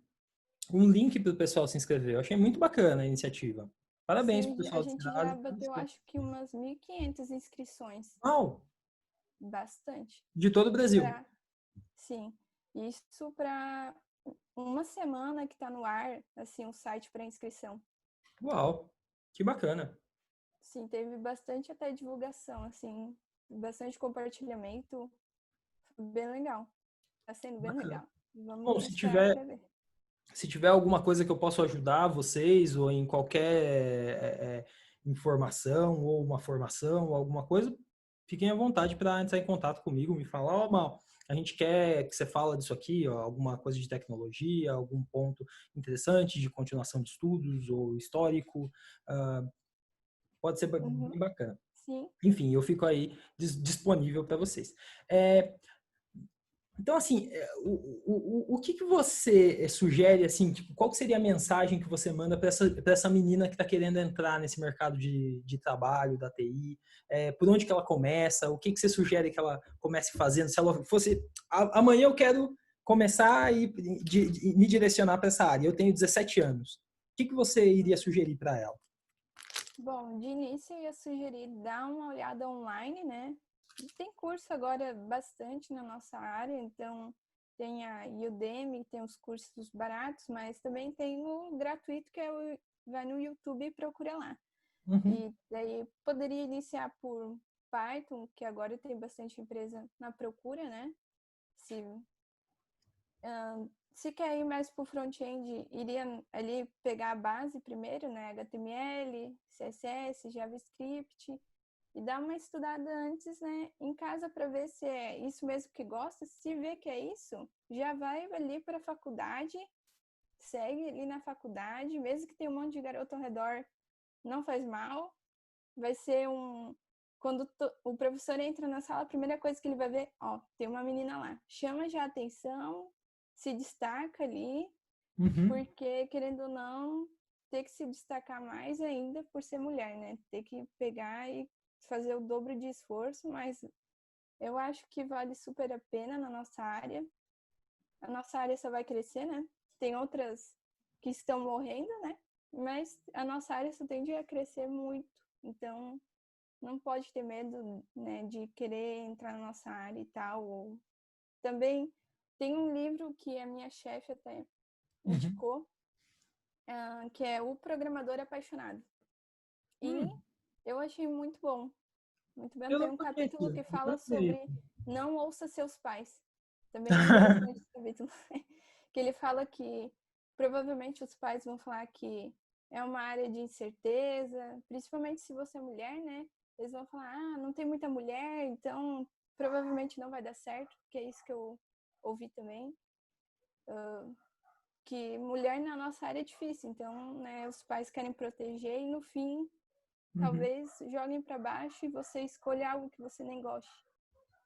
um link para o pessoal se inscrever. Eu achei muito bacana a iniciativa. Parabéns para o Sim, a pessoal do gente já Serasa. bateu, acho que umas 1.500 inscrições. Uau, Bastante. de todo o Brasil. Sim, isso para uma semana que está no ar, assim, um site para inscrição. Uau, que bacana. Sim, teve bastante até divulgação, assim, bastante compartilhamento, bem legal. Tá sendo bem Bacana. legal. Vamos Bom, esperar para ver. se tiver alguma coisa que eu possa ajudar vocês ou em qualquer informação ou uma formação ou alguma coisa, fiquem à vontade para entrar em contato comigo, me falar, ó, Mal, a gente quer que você fala disso aqui, ó, alguma coisa de tecnologia, algum ponto interessante de continuação de estudos ou histórico. Pode ser bem Uhum. bacana. Sim. Enfim, eu fico aí disponível para vocês. Então, assim, o que você sugere, assim, tipo, qual que seria a mensagem que você manda para essa menina que está querendo entrar nesse mercado de trabalho, da TI? Por onde que ela começa? O que você sugere que ela comece fazendo? Se ela fosse, amanhã eu quero começar e me direcionar para essa área. Eu tenho 17 anos. O que você iria sugerir para ela? Bom, de início eu ia sugerir dar uma olhada online, né? Tem curso agora bastante na nossa área, então tem a Udemy, tem os cursos baratos, mas também tem o gratuito que vai no YouTube e procura lá. Uhum. E daí poderia iniciar por Python, que agora tem bastante empresa na procura, né? Se quer ir mais para o front-end, iria ali pegar a base primeiro, né? HTML, CSS, JavaScript, e dar uma estudada antes, né, em casa para ver se é isso mesmo que gosta. Se vê que é isso, já vai ali para a faculdade, segue ali na faculdade, mesmo que tenha um monte de garoto ao redor, não faz mal. Vai ser quando o professor entra na sala, a primeira coisa que ele vai ver, ó, tem uma menina lá. Chama já a atenção, se destaca ali, porque, querendo ou não, ter que se destacar mais ainda por ser mulher, né? Ter que pegar e fazer o dobro de esforço, mas eu acho que vale super a pena na nossa área. A nossa área só vai crescer, né? Tem outras que estão morrendo, né? Mas a nossa área só tende a crescer muito. Então, não pode ter medo, né, de querer entrar na nossa área e tal. Ou... Também tem um livro que a minha chefe até indicou, que é O Programador Apaixonado. E eu achei muito bom. Muito bem. Eu Tem não um capítulo conheço, que não fala conheço. sobre não ouça seus pais. Também é interessante esse capítulo. Que ele fala que provavelmente os pais vão falar que é uma área de incerteza, principalmente se você é mulher, né? Eles vão falar, não tem muita mulher, então provavelmente não vai dar certo, que é isso que eu ouvi também. Que mulher na nossa área é difícil, então, né, os pais querem proteger e no fim talvez joguem para baixo e você escolha algo que você nem goste.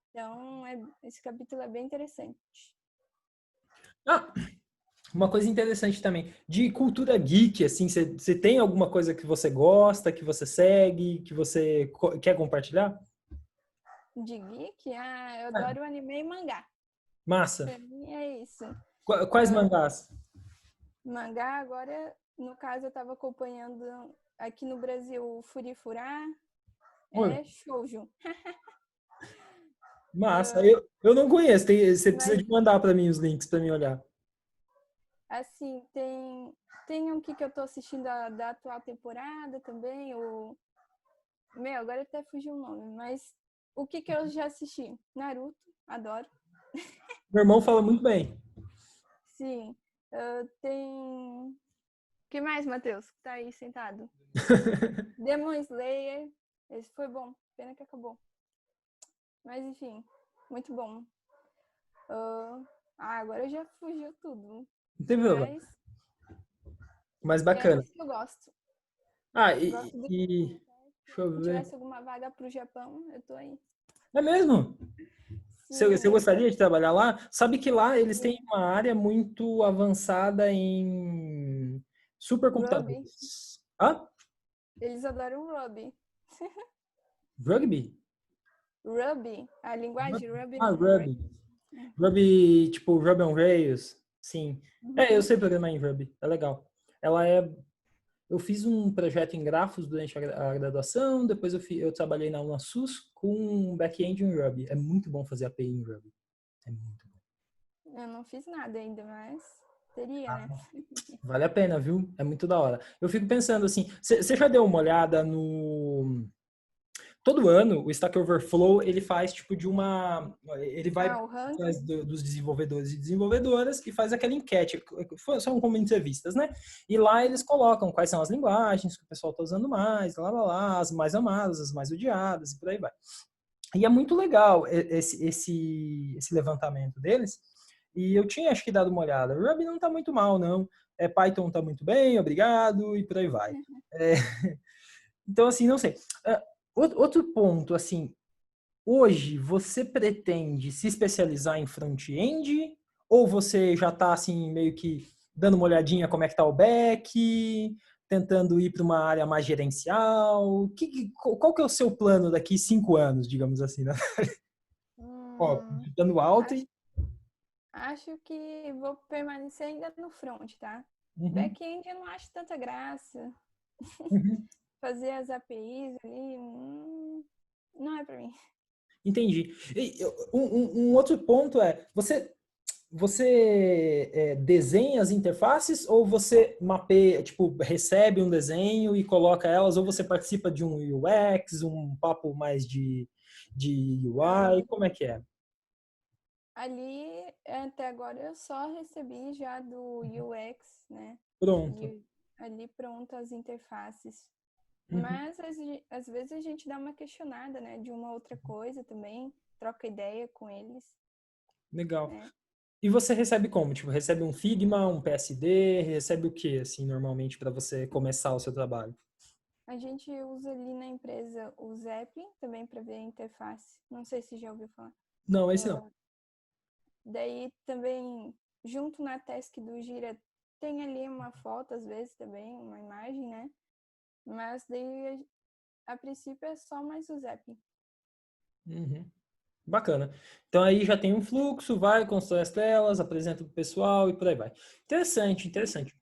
Então, esse capítulo é bem interessante. Uma coisa interessante também, de cultura geek, assim, você tem alguma coisa que você gosta, que você segue, que você quer compartilhar? De geek? Eu adoro anime e mangá. Massa. Pra mim é isso. Quais mangás? Mangá, agora, no caso, eu tava acompanhando aqui no Brasil o Furifurá, Oi. shoujo. Massa. Eu não conheço, você precisa Mas, de mandar para mim os links para mim olhar. assim, tem um que eu tô assistindo da atual temporada também, agora até fugiu o nome, mas o que eu já assisti? Naruto, adoro. Meu irmão fala muito bem. Sim. Tem... O que mais, Matheus? Que tá aí sentado? Demon Slayer. Esse foi bom. Pena que acabou. Mas, enfim. Muito bom. Agora já fugiu tudo. Não tem problema. Mas Mas é bacana. isso que eu gosto. Gosto do... Deixa eu Se ver. tivesse alguma vaga pro Japão, eu tô aí. É mesmo? Você Sim. gostaria de trabalhar lá? Sabe que lá eles têm uma área muito avançada em Ruby. supercomputadores. Ah? Eles adoram Ruby. Rugby? Ruby. A linguagem Ruby Ah, on Ruby. Rails. Ruby, tipo Ruby on Rails. Sim. Eu Uhum. sei programar em Ruby. É legal. Eu fiz um projeto em grafos durante a graduação, depois eu trabalhei na UNASUS com back-end em Ruby. É muito bom fazer API em Ruby. É muito bom. Eu não fiz nada ainda, mas teria, né? Vale a pena, viu? É muito da hora. Eu fico pensando assim, você já deu uma olhada no... Todo ano, o Stack Overflow, ele faz tipo de uma... Ele vai O atrás ranking. dos desenvolvedores e desenvolvedoras e faz aquela enquete. São como entrevistas, né? E lá eles colocam quais são as linguagens que o pessoal está usando mais, lá, lá, lá, as mais amadas, as mais odiadas e por aí vai. E é muito legal esse levantamento deles. E eu tinha, acho que, dado uma olhada. O Ruby não está muito mal, não. Python está muito bem, obrigado, e por aí vai. Então, assim, não sei. Outro ponto, assim, hoje você pretende se especializar em front-end ou você já está assim meio que dando uma olhadinha como é que tá o back, tentando ir para uma área mais gerencial? Qual que é o seu plano daqui 5 anos, digamos assim, né? Ó, Hum, dando alto acho, e... acho que vou permanecer ainda no front, tá? Uhum, Back-end eu não acho tanta graça. uhum. Fazer as APIs ali, não é pra mim. Entendi. Um outro ponto é, você desenha as interfaces ou você mapeia, tipo, recebe um desenho e coloca elas, ou você participa de um UX, um papo mais de UI, Não, como é que é? ali até agora eu só recebi já do UX, né? Pronto. E ali pronto as interfaces. Uhum. Mas às vezes a gente dá uma questionada, né? De uma outra coisa também, troca ideia com eles, Legal. né? E você recebe como? Tipo, recebe um Figma, um PSD, recebe o que, assim, normalmente, para você começar o seu trabalho? A gente usa ali na empresa o Zeppelin também para ver a interface. Não sei se já ouviu falar. Não, esse não. Uh, daí também, junto na task do Gira, tem ali uma foto, às vezes também, uma imagem, né? Mas daí, a princípio, é só mais o Zeppelin. Uhum. Bacana. Então aí já tem um fluxo, vai, constrói as telas, apresenta para o pessoal e por aí vai. Interessante, interessante.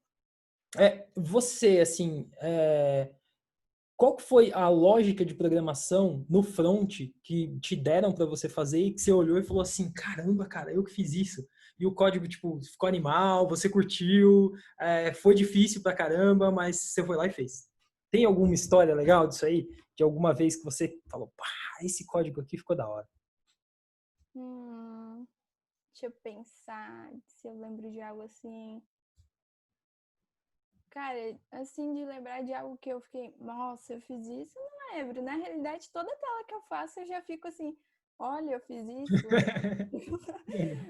Você, assim, qual que foi a lógica de programação no front que te deram para você fazer e que você olhou e falou assim, caramba, cara, eu que fiz isso. E o código, tipo, ficou animal, você curtiu, foi difícil pra caramba, mas você foi lá e fez. Tem alguma história legal disso aí? De alguma vez que você falou, pá, esse código aqui ficou da hora. Hum, deixa eu pensar se eu lembro de algo assim. Cara, assim, de lembrar de algo que eu fiquei, nossa, eu fiz isso, eu não lembro. Na realidade, toda tela que eu faço, eu já fico assim, olha, eu fiz isso.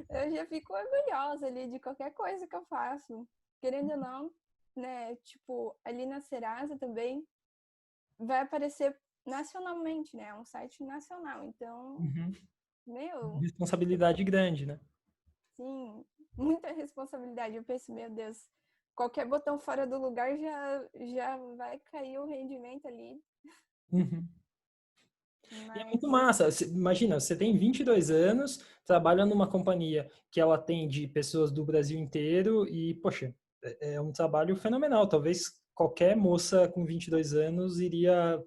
Eu já fico orgulhosa ali de qualquer coisa que eu faço. Querendo ou não, né? Tipo, ali na Serasa também vai aparecer nacionalmente, né? É um site nacional. Então, Uhum. meu, eu Responsabilidade grande, né? sim, muita responsabilidade. Eu penso, meu Deus, qualquer botão fora do lugar já vai cair o rendimento ali. Uhum. E é muito Mas, massa. Imagina, você tem 22 anos, trabalha numa companhia que ela atende pessoas do Brasil inteiro e, poxa, é um trabalho fenomenal. Talvez qualquer moça com 22 anos iria,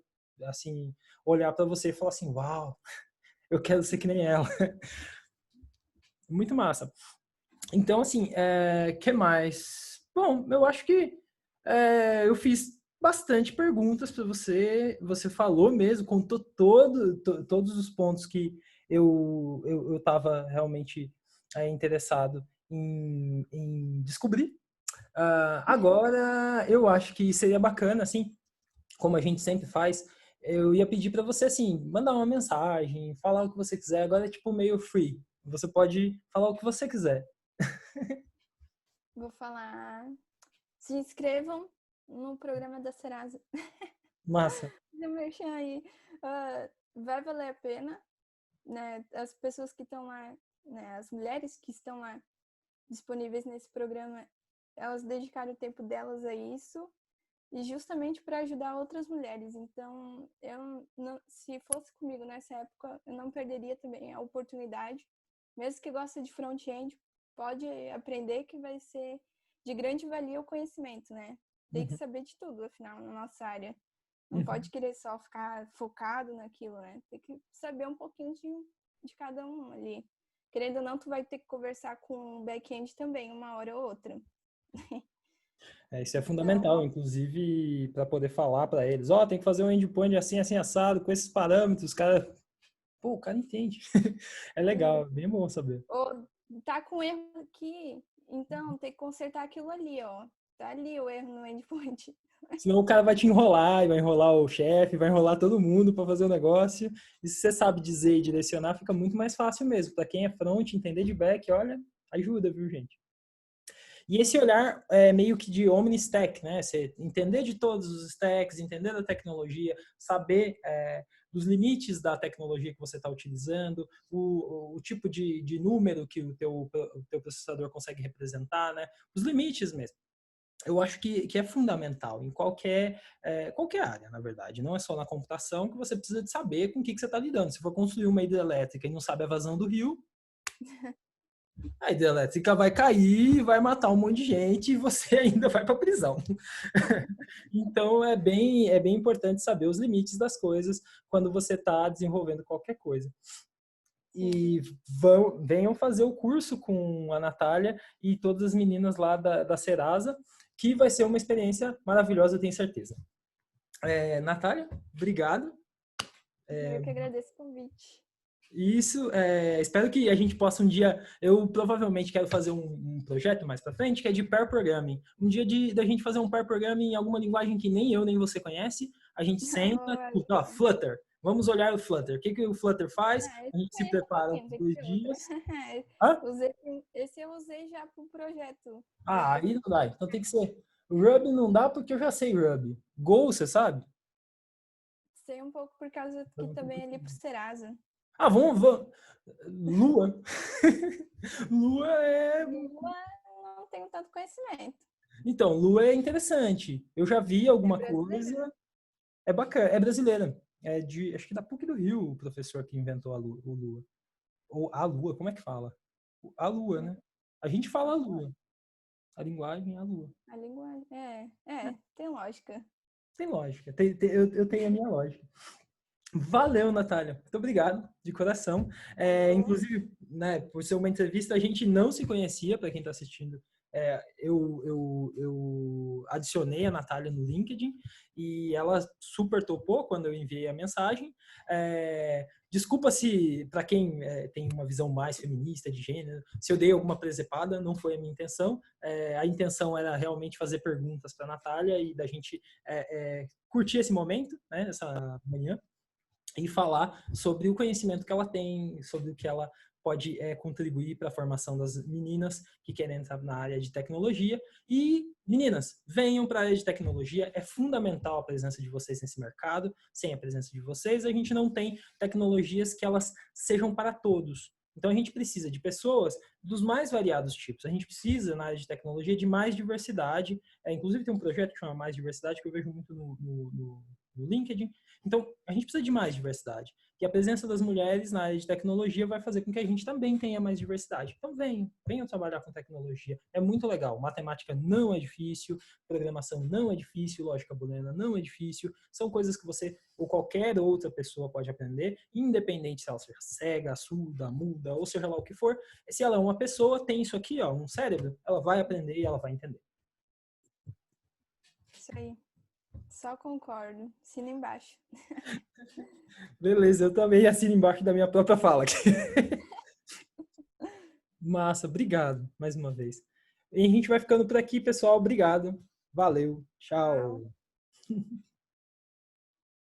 assim, olhar para você e falar assim, uau, eu quero ser que nem ela. Muito massa. Então, assim, que mais? Bom, eu acho que eu fiz bastante perguntas para você. Você falou mesmo, contou todos os pontos que eu estava realmente interessado em descobrir. Agora, eu acho que seria bacana, assim, como a gente sempre faz, eu ia pedir para você, assim, mandar uma mensagem, falar o que você quiser. Agora é tipo meio free. Você pode falar o que você quiser. vou falar. Se inscrevam no programa da Serasa. Massa. Já merchan aí. Vai valer a pena, né? As pessoas que estão lá, né? As mulheres que estão lá disponíveis nesse programa, elas dedicaram o tempo delas a isso e justamente para ajudar outras mulheres. Então, eu não, se fosse comigo nessa época, eu não perderia também a oportunidade. Mesmo que goste de front-end, pode aprender que vai ser de grande valia o conhecimento, né? Tem que Uhum, saber de tudo, afinal, na nossa área. Não uhum. pode querer só ficar focado naquilo, né? Tem que saber um pouquinho de cada um ali. Querendo ou não, tu vai ter que conversar com o back-end também, uma hora ou outra. Isso é fundamental, Então, inclusive, para poder falar para eles, ó, tem que fazer um endpoint assim, assim, assado, com esses parâmetros, cara. Pô, o cara entende. É legal, sim. é bem bom saber. Ou tá com erro aqui, então tem que consertar aquilo ali, ó. Tá ali o erro no endpoint. Senão o cara vai te enrolar, e vai enrolar o chefe, vai enrolar todo mundo para fazer o negócio. E se você sabe dizer e direcionar, fica muito mais fácil mesmo. Para quem é front, entender de back, olha, ajuda, viu, gente? E esse olhar é meio que de omni-stack, né? Você entender de todos os stacks, entender da tecnologia, saber dos limites da tecnologia que você está utilizando, o tipo de número que o teu processador consegue representar, né? Os limites mesmo. Eu acho que é fundamental em qualquer área, na verdade. Não é só na computação que você precisa de saber com o que você está lidando. Se for construir uma hidrelétrica e não sabe a vazão do rio, a hidrelétrica vai cair, vai matar um monte de gente e você ainda vai para a prisão. Então, é bem importante saber os limites das coisas quando você está desenvolvendo qualquer coisa. E venham fazer o curso com a Natália e todas as meninas lá da Serasa, que vai ser uma experiência maravilhosa, eu tenho certeza. Natália, obrigado. Eu que agradeço o convite. Isso, espero que a gente possa um dia, eu provavelmente quero fazer um projeto mais para frente, que é de pair programming. Um dia da gente fazer um pair programming em alguma linguagem que nem eu nem você conhece, a gente senta, Flutter, vamos olhar o Flutter. O que o Flutter faz? A gente se prepara por 2 dias. Esse eu usei já para o projeto. Aí não dá, então tem que ser. Ruby não dá porque eu já sei Ruby. Go, você sabe? Sei um pouco por causa que também é ali pro Serasa. Vamos. Lua. Lua é... Lua, não tenho tanto conhecimento. Então, Lua é interessante. Eu já vi alguma coisa. É bacana. É brasileira. Acho que da PUC do Rio, o professor que inventou o Lua. Ou a Lua, como é que fala? A Lua, né? A gente fala a Lua. A linguagem é a Lua. A linguagem, tem lógica. Tem lógica. Eu tenho a minha lógica. Valeu, Natália. Muito obrigado, de coração. Inclusive, né, por ser uma entrevista, a gente não se conhecia, para quem está assistindo. Eu adicionei a Natália no LinkedIn e ela super topou quando eu enviei a mensagem. Desculpa se, para quem tem uma visão mais feminista de gênero, se eu dei alguma presepada, não foi a minha intenção. A intenção era realmente fazer perguntas para a Natália e da gente curtir esse momento, né, essa manhã, e falar sobre o conhecimento que ela tem, sobre o que ela pode contribuir para a formação das meninas que querem entrar na área de tecnologia. E, meninas, venham para a área de tecnologia. É fundamental a presença de vocês nesse mercado. Sem a presença de vocês, a gente não tem tecnologias que elas sejam para todos. Então, a gente precisa de pessoas dos mais variados tipos. A gente precisa, na área de tecnologia, de mais diversidade. Inclusive, tem um projeto que chama Mais Diversidade, que eu vejo muito no LinkedIn. Então, a gente precisa de mais diversidade. E a presença das mulheres na área de tecnologia vai fazer com que a gente também tenha mais diversidade. Então, venham trabalhar com tecnologia. É muito legal. Matemática não é difícil, programação não é difícil, lógica booleana não é difícil. São coisas que você ou qualquer outra pessoa pode aprender, independente se ela seja cega, surda, muda, ou seja lá o que for. Se ela é uma pessoa, tem isso aqui, um cérebro, ela vai aprender e ela vai entender. Isso aí. Só concordo. Assina embaixo. Beleza, eu também assino embaixo da minha própria fala aqui. Massa, obrigado mais uma vez. E a gente vai ficando por aqui, pessoal. Obrigado. Valeu. Tchau.